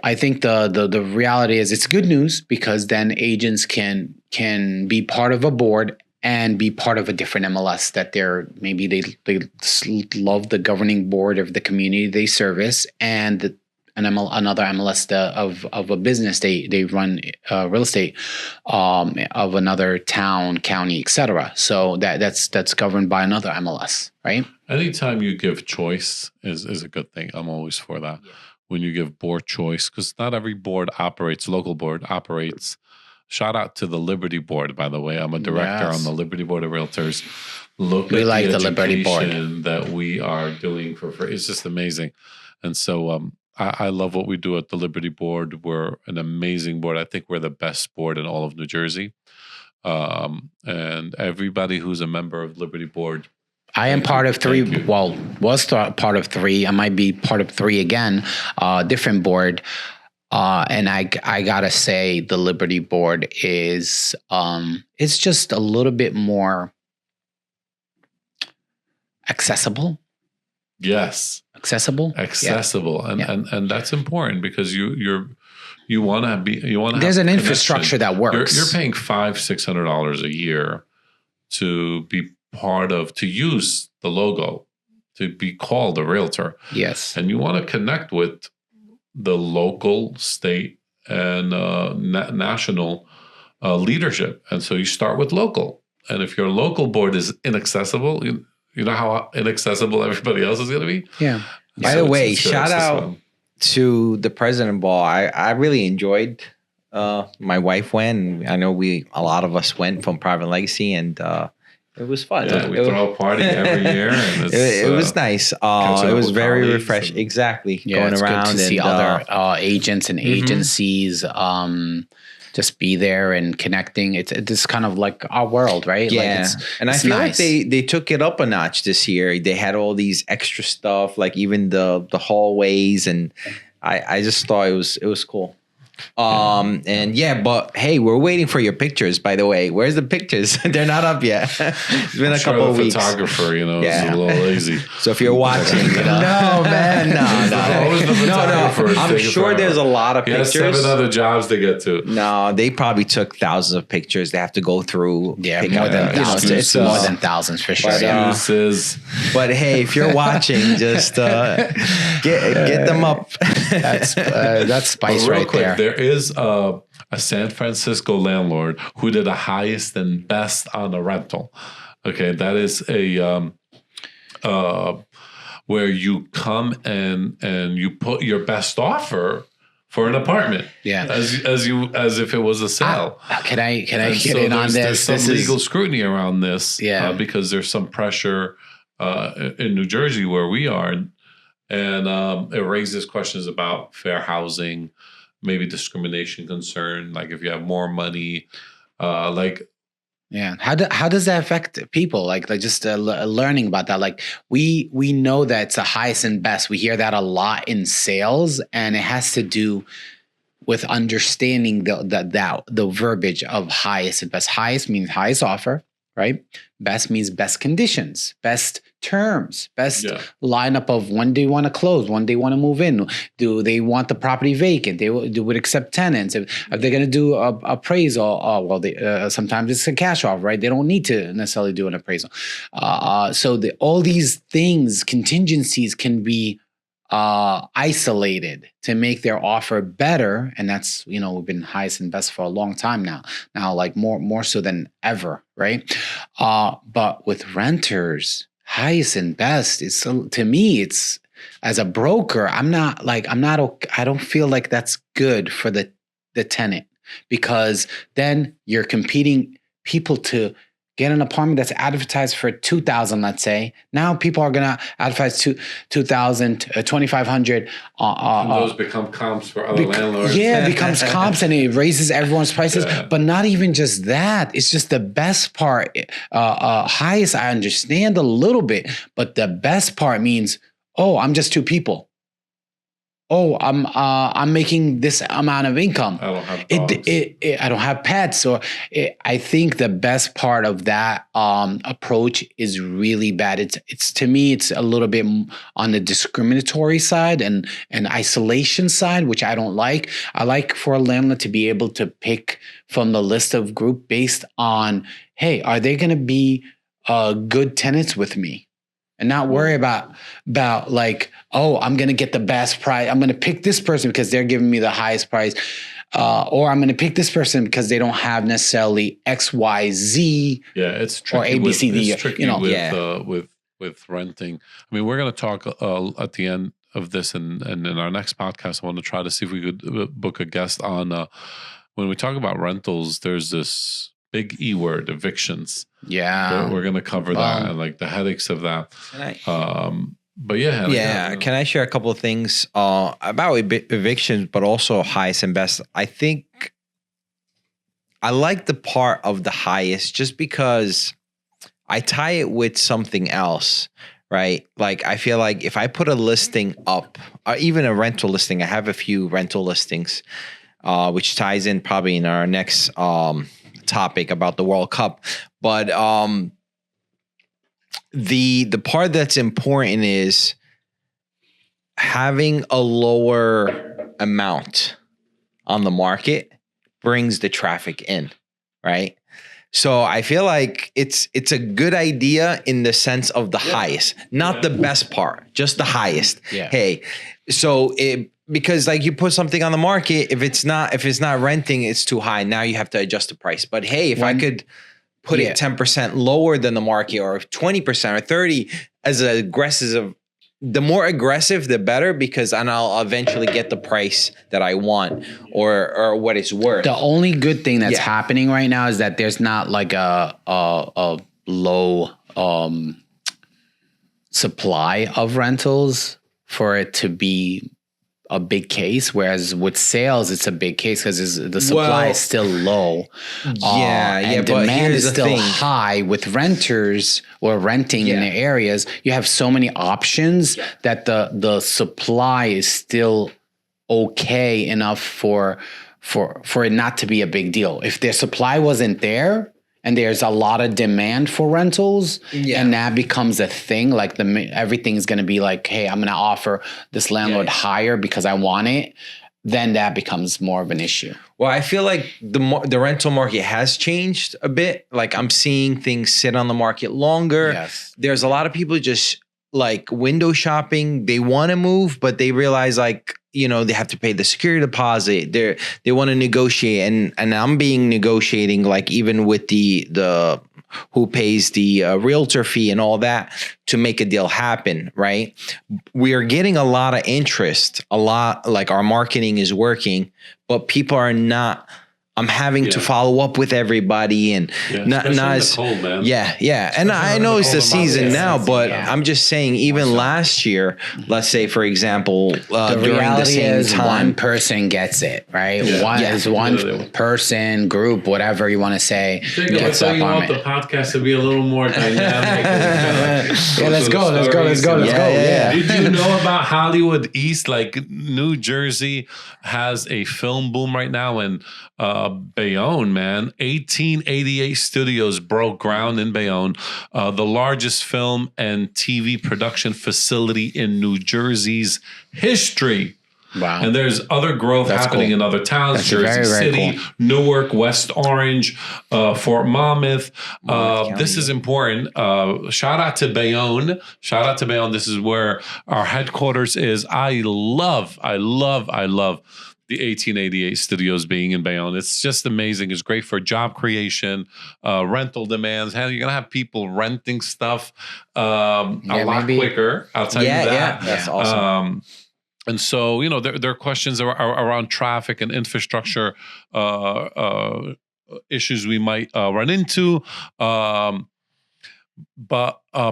I think the reality is it's good news, because then agents can be part of a board and be part of a different MLS that they love the governing board of the community they service, and another MLS of a business they run real estate of another town, county, etc. So that's governed by another MLS, right? Anytime you give choice is a good thing. I'm always for that. Yeah. When you give board choice, because not every board operates, local board operates. Shout out to the Liberty Board, by the way. I'm a director on the Liberty Board of Realtors. look We at like the Liberty Board. education that we are doing for free. It's just amazing. And so I love what we do at the Liberty Board. We're an amazing board. I think we're the best board in all of New Jersey. And everybody who's a member of Liberty Board, I am part of three. Well, was part of three. I might be part of three again. Different board. And I gotta say, the Liberty Board is it's just a little bit more accessible. yes, Accessible. accessible, Yeah. and that's important because you want to be There's an infrastructure that works. You're paying $500-$600 a year to be part of, to use the logo, to be called a realtor, Yes. and you want to connect with the local, state, and national leadership. And so you start with local. And if your local board is inaccessible, you know how inaccessible everybody else is going to be? Yeah. By the way, shout out to the President Ball. I really enjoyed. My wife went. I know a lot of us went from Private Legacy, and it was fun. Yeah, we throw a party every year. And it was nice. It was very refreshing. Exactly. Yeah, going it's around good to see and, other agents and agencies just be there and connecting. It's kind of like our world, right? Yeah, like and I feel like they took it up a notch this year. They had all these extra stuff, like even the hallways, and I just thought it was cool. And yeah, but hey, we're waiting for your pictures, by the way. Where's the pictures? They're not up yet. It's been a couple of weeks. Photographer, is a little lazy. So if you're watching, no, man, no. I'm sure there's a lot of pictures. He has 7 other jobs to get to. No, they probably took thousands of pictures. They have to go through. Yeah, more than thousands. It's more than thousands for sure. But hey, if you're watching, just get them up. That's spice right quick, there. There is a San Francisco landlord who did a highest and best on a rental. Okay, that is a where you come and you put your best offer for an apartment. Yeah, as if it was a sale. Can I get in on this? There's some legal scrutiny around this. Yeah, because there's some pressure in New Jersey where we are, and it raises questions about fair housing. Maybe discrimination concern, like if you have more money, yeah. How does that affect people? Like just learning about that. Like we know that it's the highest and best. We hear that a lot in sales, and it has to do with understanding the verbiage of highest and best. Highest means highest offer, right? Best means best conditions, best terms, best lineup of when do you want to close, when they want to move in, do they want the property vacant, they would accept tenants, if they're going to do a appraisal, well, sometimes it's a cash offer, right? They don't need to necessarily do an appraisal. So all these things, contingencies can be isolated to make their offer better, and that's we've been highest and best for a long time now like more so than ever, right? But with renters, highest and best is, to me, it's, as a broker, I don't feel like that's good for the tenant, because then you're competing people to get an apartment that's advertised for $2,000, let's say. Now people are going to advertise $2,000, $2,500. And those become comps for other landlords. Yeah, it becomes comps, and it raises everyone's prices. Yeah. But not even just that. It's just the best part. Highest, I understand a little bit, but the best part means, oh, I'm just 2 people. Oh, I'm making this amount of income. I don't have dogs. I don't have pets. I think the best part of that approach is really bad. It's to me, it's a little bit on the discriminatory side and isolation side, which I don't like. I like for a landlord to be able to pick from the list of group based on, hey, are they going to be good tenants with me? And not worry about like, oh, I'm going to get the best price. I'm going to pick this person because they're giving me the highest price. Or I'm going to pick this person because they don't have necessarily X, Y, Z. Yeah, it's tricky. Or A, B, C, D. It's tricky with renting. I mean, we're going to talk at the end of this, and in our next podcast, I want to try to see if we could book a guest on. When we talk about rentals, there's this big E word, evictions. Yeah. We're going to cover that and like the headaches of that. But yeah. Yeah. Can I share a couple of things about evictions, but also highest and best? I think I like the part of the highest just because I tie it with something else, right? Like I feel like if I put a listing up, or even a rental listing, I have a few rental listings, which ties in probably in our next topic about the World Cup. But the part that's important is having a lower amount on the market brings the traffic in, right? So I feel like it's a good idea in the sense of the highest, not the best part, just the highest. Yeah. Hey, so because like you put something on the market, if it's not renting, it's too high. Now you have to adjust the price. But hey, if I could put it 10% lower than the market, or 20% or 30, as aggressive, the more aggressive, the better, because then I'll eventually get the price that I want or what it's worth. The only good thing that's happening right now is that there's not like a low supply of rentals for it to be a big case, whereas with sales it's a big case because the supply is still low. And demand is still high with renters or renting in the areas. You have so many options that the supply is still okay enough for it not to be a big deal. If their supply wasn't there and there's a lot of demand for rentals, and that becomes a thing, like everything's going to be like, hey, I'm going to offer this landlord higher because I want it, then that becomes more of an issue. Well, I feel like the rental market has changed a bit. Like I'm seeing things sit on the market longer. Yes. There's a lot of people just like window shopping. They want to move, but they realize like, you know, they have to pay the security deposit. They want to negotiate, and I'm negotiating like even with the who pays the realtor fee and all that to make a deal happen, right? We are getting a lot of interest, like our marketing is working, but people are not. I'm having to follow up with everybody and not as cold, man. And I know it's the season now, but I'm just saying even last year, let's say for example, the during reality the same is time, one person gets it, right? One person, group, whatever you want to say. Let's say you want the podcast to be a little more dynamic. Let's go. Yeah. Did you know about Hollywood East? Like New Jersey has a film boom right now, and Bayonne, man, 1888 Studios broke ground in Bayonne, the largest film and TV production facility in New Jersey's history. Wow. And there's other growth happening in other towns, Jersey City, cool. Newark, West Orange, Fort Monmouth. This is important. Shout out to Bayonne. This is where our headquarters is. I love the 1888 Studios being in Bayonne. It's just amazing. It's great for job creation, rental demands. You're going to have people renting stuff a lot quicker. I'll tell you that. Yeah, that's awesome. And so, you know, there are questions around traffic and infrastructure issues we might run into. But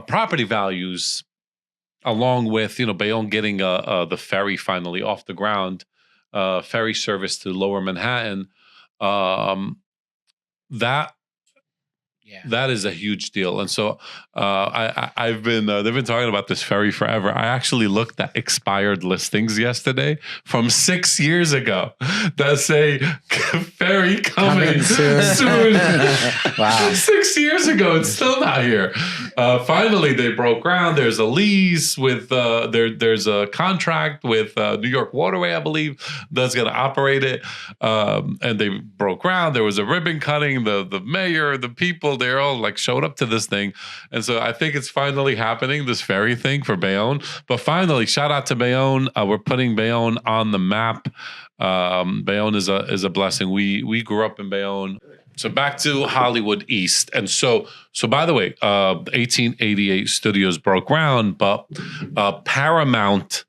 property values, along with, you know, Bayonne getting the ferry finally off the ground, ferry service to Lower Manhattan, that is a huge deal. And so they've been talking about this ferry forever. I actually looked at expired listings yesterday from 6 years ago that say ferry coming soon. Wow. 6 years ago, it's still not here. Finally, they broke ground. There's a lease with there's a contract with New York Waterway, I believe, that's going to operate it. And they broke ground. There was a ribbon cutting. The mayor, the people, they all like showed up to this thing. And so I think it's finally happening, this ferry thing for Bayonne. But finally, shout out to Bayonne. We're putting Bayonne on the map. Bayonne is a blessing. We grew up in Bayonne. So back to Hollywood East. And so by the way, 1888 Studios broke ground, but Paramount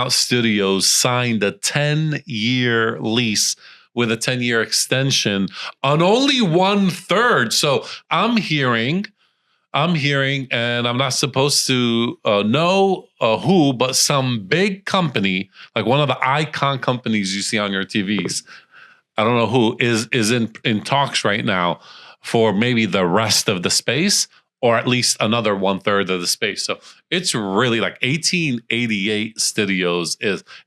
Studios signed a 10-year lease with a 10-year extension on only 1/3. So I'm hearing, and I'm not supposed to know who, but some big company, like one of the icon companies you see on your TVs, I don't know who, is in talks right now for maybe the rest of the space, or at least another 1/3 of the space. So it's really like 1888 Studios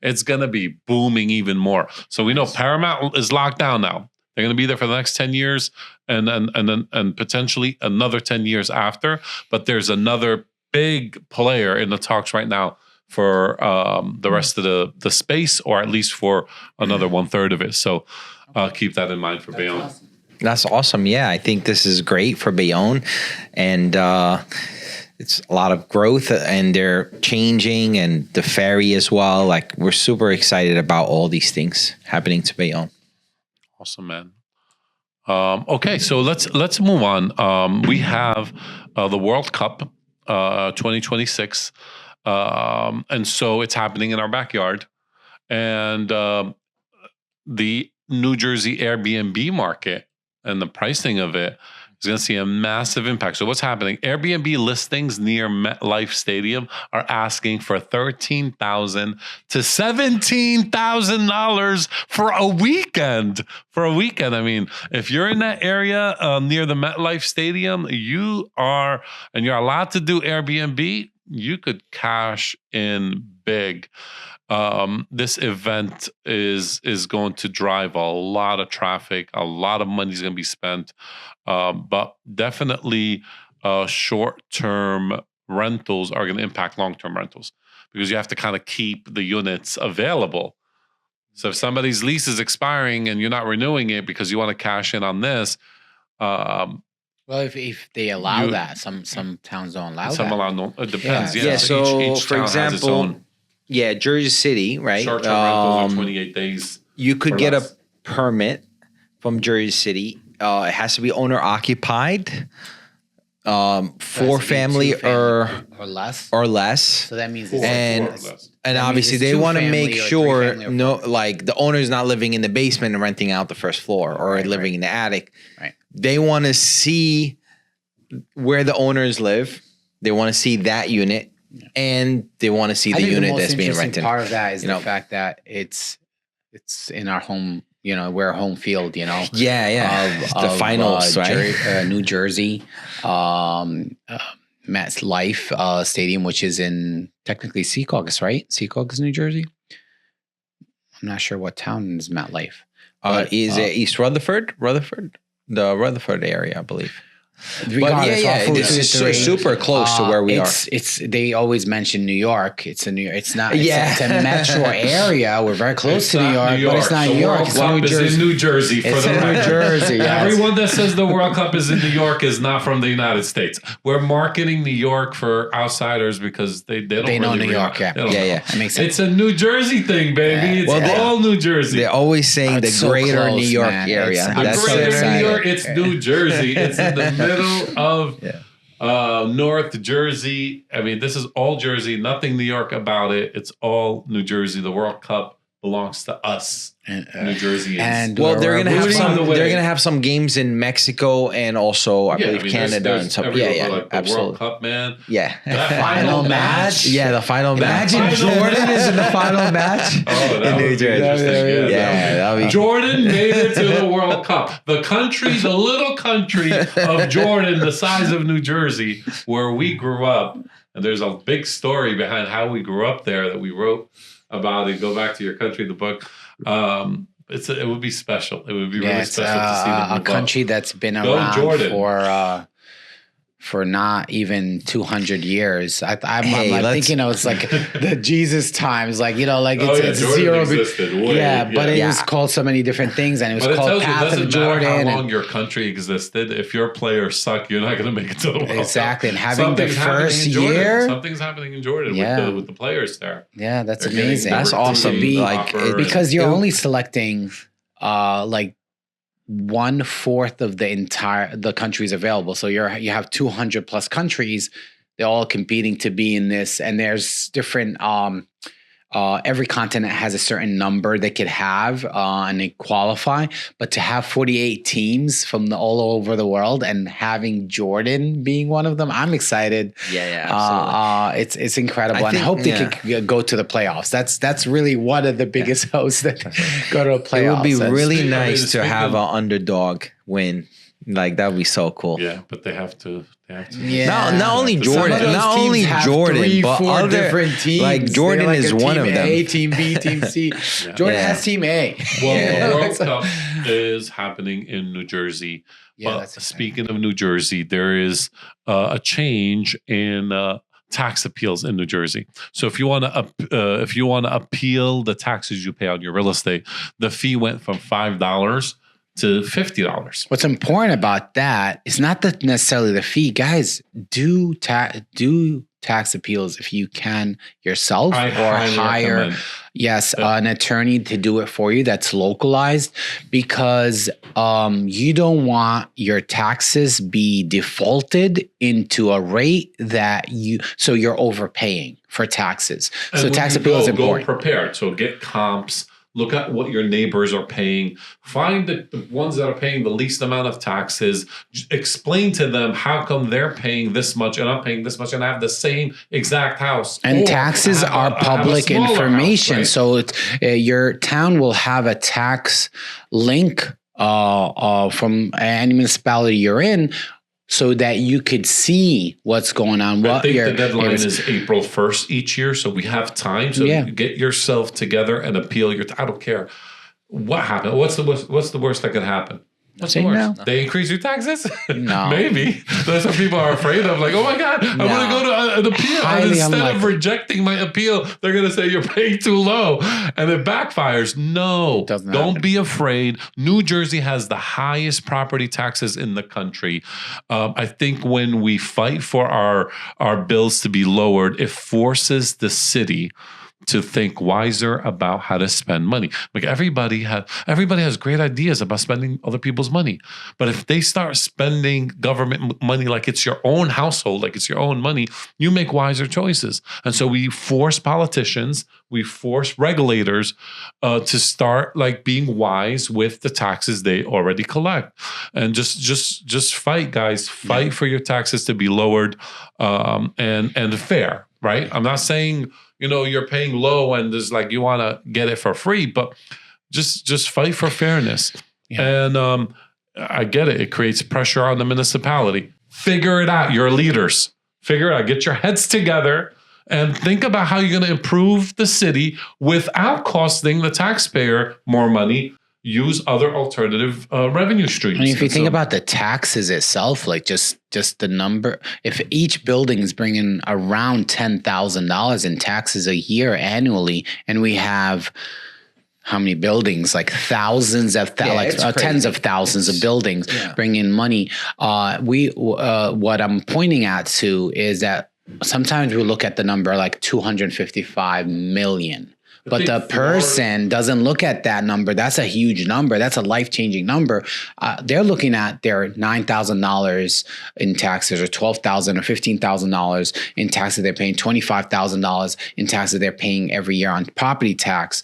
it's going to be booming even more. So we know Paramount is locked down now. They're going to be there for the next 10 years and potentially another 10 years after. But there's another big player in the talks right now for the rest of the space, or at least for another 1/3 of it. So keep that in mind for Bayonne. Awesome. That's awesome. Yeah, I think this is great for Bayonne, and it's a lot of growth, and they're changing, and the ferry as well. Like, we're super excited about all these things happening to Bayonne. Awesome, man. Okay, so let's move on. We have the World Cup 2026, and so it's happening in our backyard, and the New Jersey Airbnb market and the pricing of it is going to see a massive impact. So what's happening? Airbnb listings near MetLife Stadium are asking for $13,000 to $17,000 for a weekend. I mean, if you're in that area near the MetLife Stadium, you're allowed to do Airbnb, you could cash in big. This event is going to drive a lot of traffic. A lot of money is going to be spent, but definitely short-term rentals are going to impact long-term rentals, because you have to kind of keep the units available. So if somebody's lease is expiring and you're not renewing it because you want to cash in on this, Well, if they allow that, some towns don't allow some that. allow no. It depends. Yeah. So each for town has its example, own yeah, Jersey City, right? short-term rentals are 28 days. You could or get less. a permit from Jersey City. It has to be owner occupied, It has to for be family two family or less. less. So that means Four it's and- or less. And That means obviously, it's they two want to family make or three sure family or no, four. like the owner's not living in the basement and renting out the first floor, or Right, living right. in the attic. Right. They want to see where the owners live. They want to see that unit, and they want to see I the think unit the most that's being interesting rented. part of that is you the know. fact that it's in our home. We're home field. Yeah. The finals, right? New Jersey, MetLife Stadium, which is in technically Secaucus, right? Secaucus, New Jersey. I'm not sure what town is MetLife. But, Is it East Rutherford? The Rutherford area, I believe. Regardless, yeah, all food this is history, super close to where we are. It's they always mention New York. It's a New York. It's not. Yeah. It's a metro area. We're very close It's to New not York, but it's not The New York. World It's Cup New is Jersey. in New Jersey. For It's the in New record. Jersey. Yes. Everyone that says the World Cup is in New York is not from the United States. We're marketing New York for outsiders because they don't. They know really New York, yeah. they don't Yeah, know. yeah. That makes sense. It's a New Jersey thing, baby. Yeah. It's Well, all New Jersey. They're always saying It's the so greater close, New York man. area. It's- The That's so greater exciting. New York, it's New Jersey. It's in the middle of Yeah. North Jersey. I mean, this is all Jersey, nothing New York about it. It's all New Jersey. The World Cup belongs to us, New Jerseyans. And Well, they're we're gonna have rooting some. the way. They're gonna have some games in Mexico and also, I believe, there's- Canada there's and some. everywhere, Yeah, but like the absolutely. World Cup, man. Yeah, That Final match. yeah. The final match. Imagine Final Jordan match. is in the final match. Oh, that In would New be Jersey. interesting. Yeah, that'd be- Jordan made it to the World Cup. The little country of Jordan, the size of New Jersey, where we grew up. And there's a big story behind how we grew up there that we wrote about it. Go back to Your Country, the book. It would be special. It would be really It's special to see them a move country up. that's been Go around Jordan. for not even 200 years. I'm Hey, like let's- thinking it's like the Jesus times, like like Oh, it's, yeah, it's Jordan zero. existed way, Yeah, but it yeah. was called so many different things, and it was But it called tells you, it Path doesn't of matter Jordan. how long and- your country existed. If your players suck, you're not going to make it to the World Cup. Exactly, and having Something's the happening first in Jordan. year- Something's happening in Jordan Yeah. with the players there. yeah, that's They're getting amazing. That's different awesome. teams, Like, proper- Because you're It- only selecting like 1/4 of the countries available. So you have 200 plus countries. They're all competing to be in this, and there's different every continent has a certain number they could have and they qualify. But to have 48 teams from all over the world and having Jordan being one of them, I'm excited. Absolutely. It's incredible. I hope they could go to the playoffs. That's really one of the biggest hopes that go to a playoffs. It would be really nice to have an underdog win. Like that would be so cool. Yeah, but they have to. Yeah. Not only Jordan, but other different teams. Like Jordan is one of them. A, team B, team C. Jordan has team A. Well, the World Cup is happening in New Jersey. Yeah, But speaking of New Jersey, there is a change in tax appeals in New Jersey. So if you want to appeal the taxes you pay on your real estate, the fee went from $5 to $50. What's important about that is not necessarily the fee. Guys, do tax appeals if you can yourself, or hire an attorney to do it for you that's localized, because you don't want your taxes be defaulted into a rate that you're overpaying for taxes. And so tax appeal is important. Go prepared. So get comps. Look at what your neighbors are paying. Find the ones that are paying the least amount of taxes. Explain to them how come they're paying this much and I'm paying this much and I have the same exact house. And taxes are public information. House, right? So your town will have a tax link from any municipality you're in, so that you could see what's going on. I think the deadline is April 1st each year, so we have time. So get yourself together and appeal your. I don't care what happened. What's the worst that could happen? What's the worst? No. They increase your taxes? No. Maybe. That's what people are afraid of. Like, oh my God, I'm going to go to an appeal. And instead of rejecting my appeal, they're going to say you're paying too low. And it backfires. No. Don't be afraid. New Jersey has the highest property taxes in the country. I think when we fight for our bills to be lowered, it forces the city to think wiser about how to spend money. Like everybody has great ideas about spending other people's money. But if they start spending government money like it's your own household, like it's your own money, you make wiser choices. And so we force politicians, we force regulators to start like being wise with the taxes they already collect. And just fight, guys. Fight for your taxes to be lowered and fair, right? I'm not saying you're paying low and there's like you want to get it for free, but just fight for fairness. Yeah. And I get it. It creates pressure on the municipality. Figure it out. You're leaders. Figure it out. Get your heads together and think about how you're going to improve the city without costing the taxpayer more money. Use other alternative revenue streams. And if you think about the taxes itself, like just the number, if each building is bringing around $10,000 in taxes a year annually, and we have how many buildings? Like thousands of tens of thousands of buildings bring in money. What I'm pointing at too is that sometimes we look at the number like 255 million. But the person doesn't look at that number. That's a huge number. That's a life-changing number. They're looking at their $9,000 in taxes, or $12,000 or $15,000 in taxes. They're paying $25,000 in taxes they're paying every year on property tax.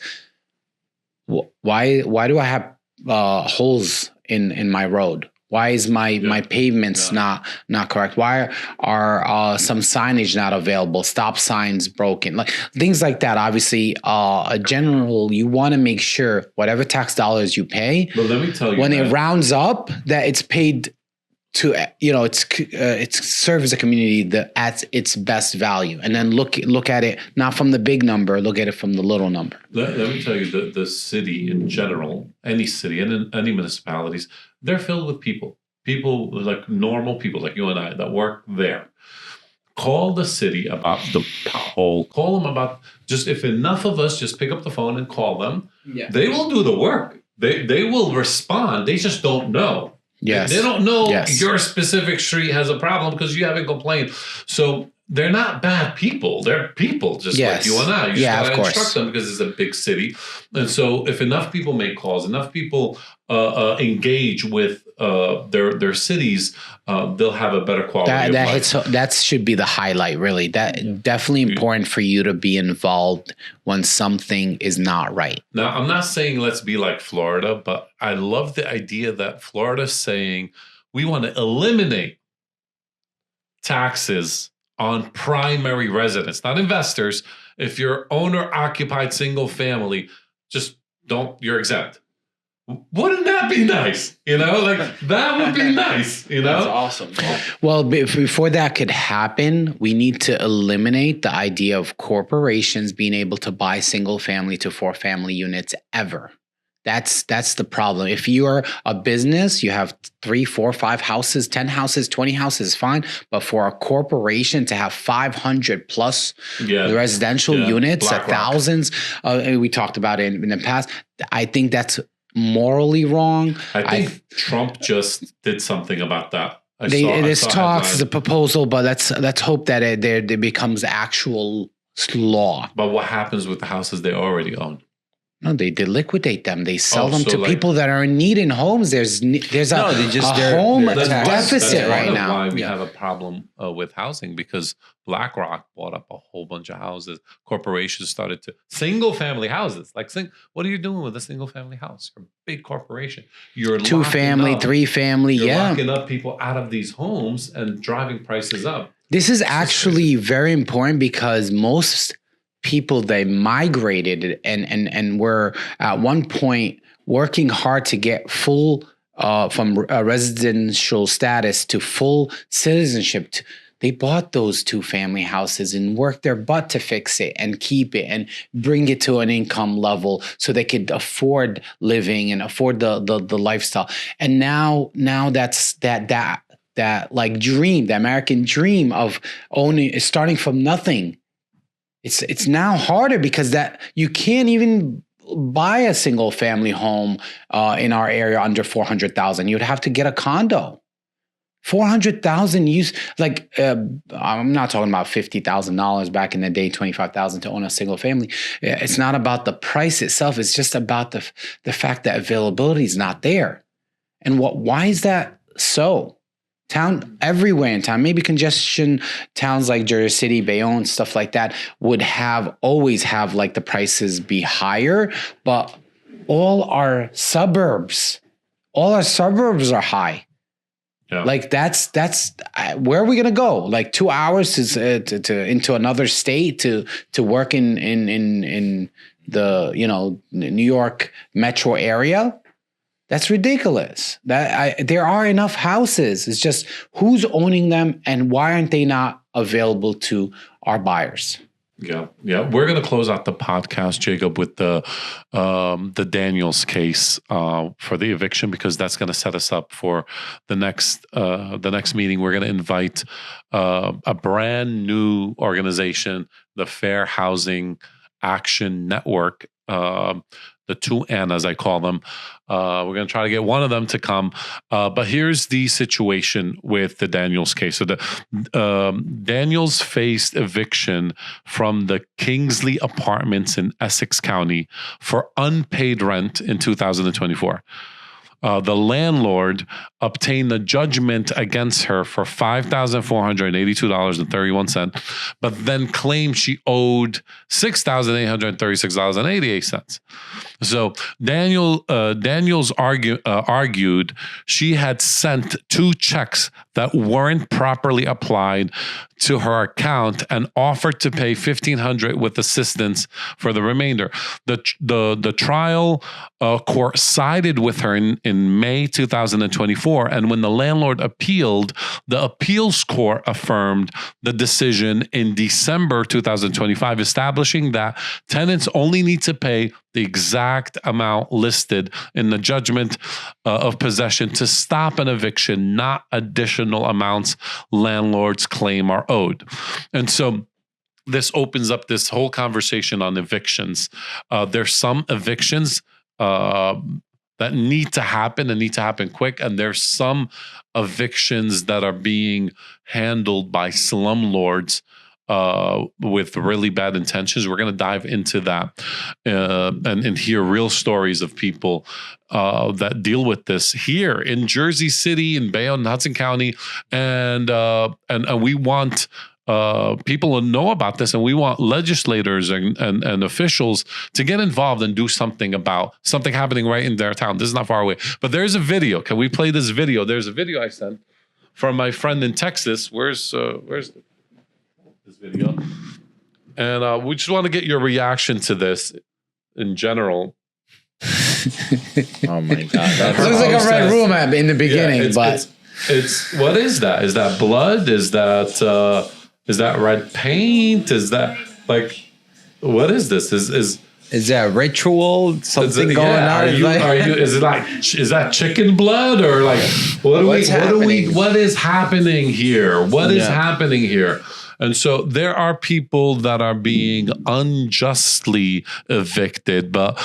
Why do I have holes in my road? Why is my pavements not correct? Why are some signage not available? Stop signs broken? Like things like that. Obviously, general, you want to make sure whatever tax dollars you pay, but let me tell you, when it rounds up, that it's paid to it's serve as a community at its best value, and then look at it not from the big number, look at it from the little number. Let me tell you, the city in general, any city and any municipalities, they're filled with people like normal people like you and I that work there. Call the city about the pothole. Call them about if enough of us just pick up the phone and call them, they will do the work. They will respond. They just don't know. Yes. They don't know your specific street has a problem because you haven't complained. So they're not bad people. They're people just like you and I. You just gotta instruct them because it's a big city. And so if enough people make calls, enough people engage with their cities, they'll have a better quality of life. That should be the highlight, really. That definitely important for you to be involved when something is not right. Now, I'm not saying let's be like Florida, but I love the idea that Florida's saying we want to eliminate taxes on primary residents, not investors. If you're owner-occupied single family, you're exempt. Wouldn't that be nice? That would be nice, That's awesome. Well, before that could happen, we need to eliminate the idea of corporations being able to buy single family to 4 family units ever. That's the problem. If you're a business, you have 3, 4, 5 houses, 10 houses, 20 houses, fine. But for a corporation to have 500 plus residential units, thousands, we talked about it in the past. I think that's morally wrong. I think Trump just did something about that. This talks is a proposal, but let's hope that it becomes actual law. But what happens with the houses they already own? No, they liquidate them. They sell them to people that are in need in homes. There's a home deficit right now. Why we have a problem with housing, because BlackRock bought up a whole bunch of houses. Corporations started to single family houses. What are you doing with a single family house? You're a big corporation. You're 2 family, 3 family. You're locking up people out of these homes and driving prices up. This is actually very important because most people, they migrated and were at one point working hard to get full from residential status to full citizenship. They bought those 2 family houses and worked their butt to fix it and keep it and bring it to an income level so they could afford living and afford the lifestyle. And now that's that like dream, the American dream of owning, starting from nothing. It's now harder because that you can't even buy a single family home in our area under 400,000. You'd have to get a condo. 400,000 I'm not talking about $50,000 back in the day, 25,000 to own a single family. It's not about the price itself. It's just about the fact that availability is not there. And why is that so? Everywhere in town, maybe congestion towns like Jersey City, Bayonne, stuff like that would always have the prices be higher, but all our suburbs are high. Yeah. That's where are we gonna go? 2 hours to into another state to work in the New York metro area. That's ridiculous. There are enough houses. It's just who's owning them and why aren't they not available to our buyers? Yeah. We're going to close out the podcast, Jacob, with the Daniels case for the eviction, because that's going to set us up for the next meeting. We're going to invite a brand new organization, the Fair Housing Action Network. The 2 Annas, I call them. We're going to try to get one of them to come. But here's the situation with the Daniels case. So the Daniels faced eviction from the Kingsley Apartments in Essex County for unpaid rent in 2024. The landlord obtained a judgment against her for $5,482.31, but then claimed she owed $6,836.88. So Daniels argued she had sent 2 checks that weren't properly applied to her account and offered to pay $1,500 with assistance for the remainder. The trial court sided with her in May 2024, and when the landlord appealed, the appeals court affirmed the decision in December 2025, establishing that tenants only need to pay the exact amount listed in the judgment of possession to stop an eviction, not additional amounts landlords claim are owed. And so this opens up this whole conversation on evictions. There's some evictions that need to happen and need to happen quick. And there's some evictions that are being handled by slumlords with really bad intentions. We're going to dive into that and hear real stories of people that deal with this here in Jersey City, in Bayonne, Hudson County, and we want people to know about this, and we want legislators and officials to get involved and do something about something happening right in their town. This is not far away, but there's a video. Can we play this video? There's a video I sent from my friend in Texas. Where's this video? And we just want to get your reaction to this in general. Oh my God. It looks like a red room in the beginning, it's what is that? Is that blood? Is that red paint? Is that like, what is this? Is that ritual? Something going on? Is that chicken blood or like what is happening here? What is happening here? And so there are people that are being unjustly evicted, but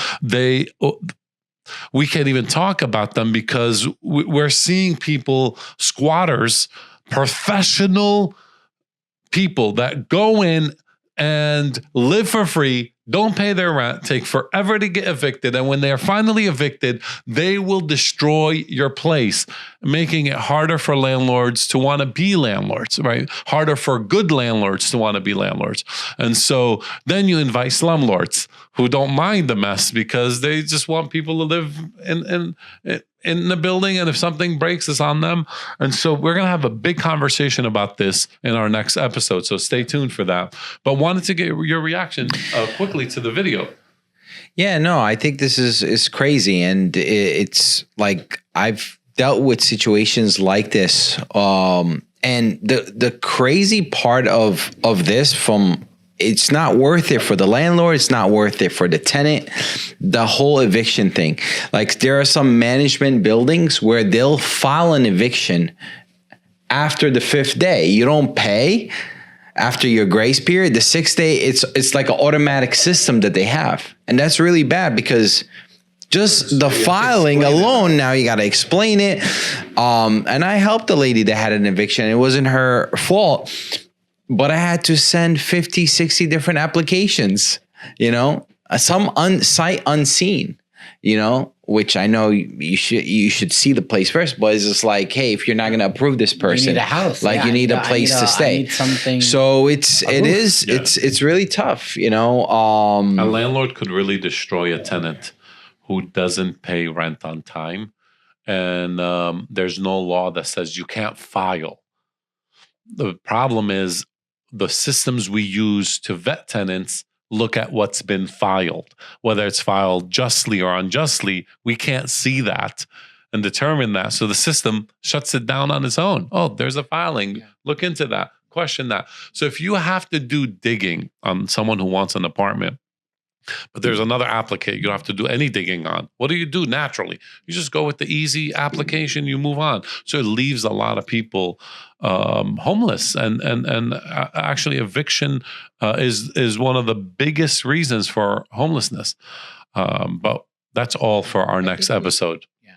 we can't even talk about them because we're seeing people, squatters, professional people that go in and live for free, don't pay their rent, take forever to get evicted. And when they're finally evicted, they will destroy your place, making it harder for landlords to want to be landlords, right? Harder for good landlords to want to be landlords. And so then you invite slumlords who don't mind the mess because they just want people to live in the building, and if something breaks, it's on them. And so we're going to have a big conversation about this in our next episode, so stay tuned for that. But wanted to get your reaction quickly to the video. Yeah, no, I think this is crazy, and it's like I've dealt with situations like this, and the crazy part of this it's not worth it for the landlord. It's not worth it for the tenant. The whole eviction thing. Like there are some management buildings where they'll file an eviction after the 5th day. You don't pay after your grace period. The 6th day, it's like an automatic system that they have. And that's really bad because just the filing alone, now you got to explain it. And I helped a lady that had an eviction. It wasn't her fault. But I had to send 50, 60 different applications, some sight unseen, which I know you should see the place first, but it's just like, hey, if you're not going to approve this person, you need a house. You need a place to stay. I need something. So it's really tough, A landlord could really destroy a tenant who doesn't pay rent on time. And there's no law that says you can't file. The problem is, the systems we use to vet tenants look at what's been filed, whether it's filed justly or unjustly. We can't see that and determine that. So the system shuts it down on its own. Oh, there's a filing. Yeah. Look into that. Question that. So if you have to do digging on someone who wants an apartment, but there's another applicant you don't have to do any digging on, what do you do naturally? You just go with the easy application, you move on. So it leaves a lot of people homeless, and actually eviction is one of the biggest reasons for homelessness. But that's all for our next episode. Yeah.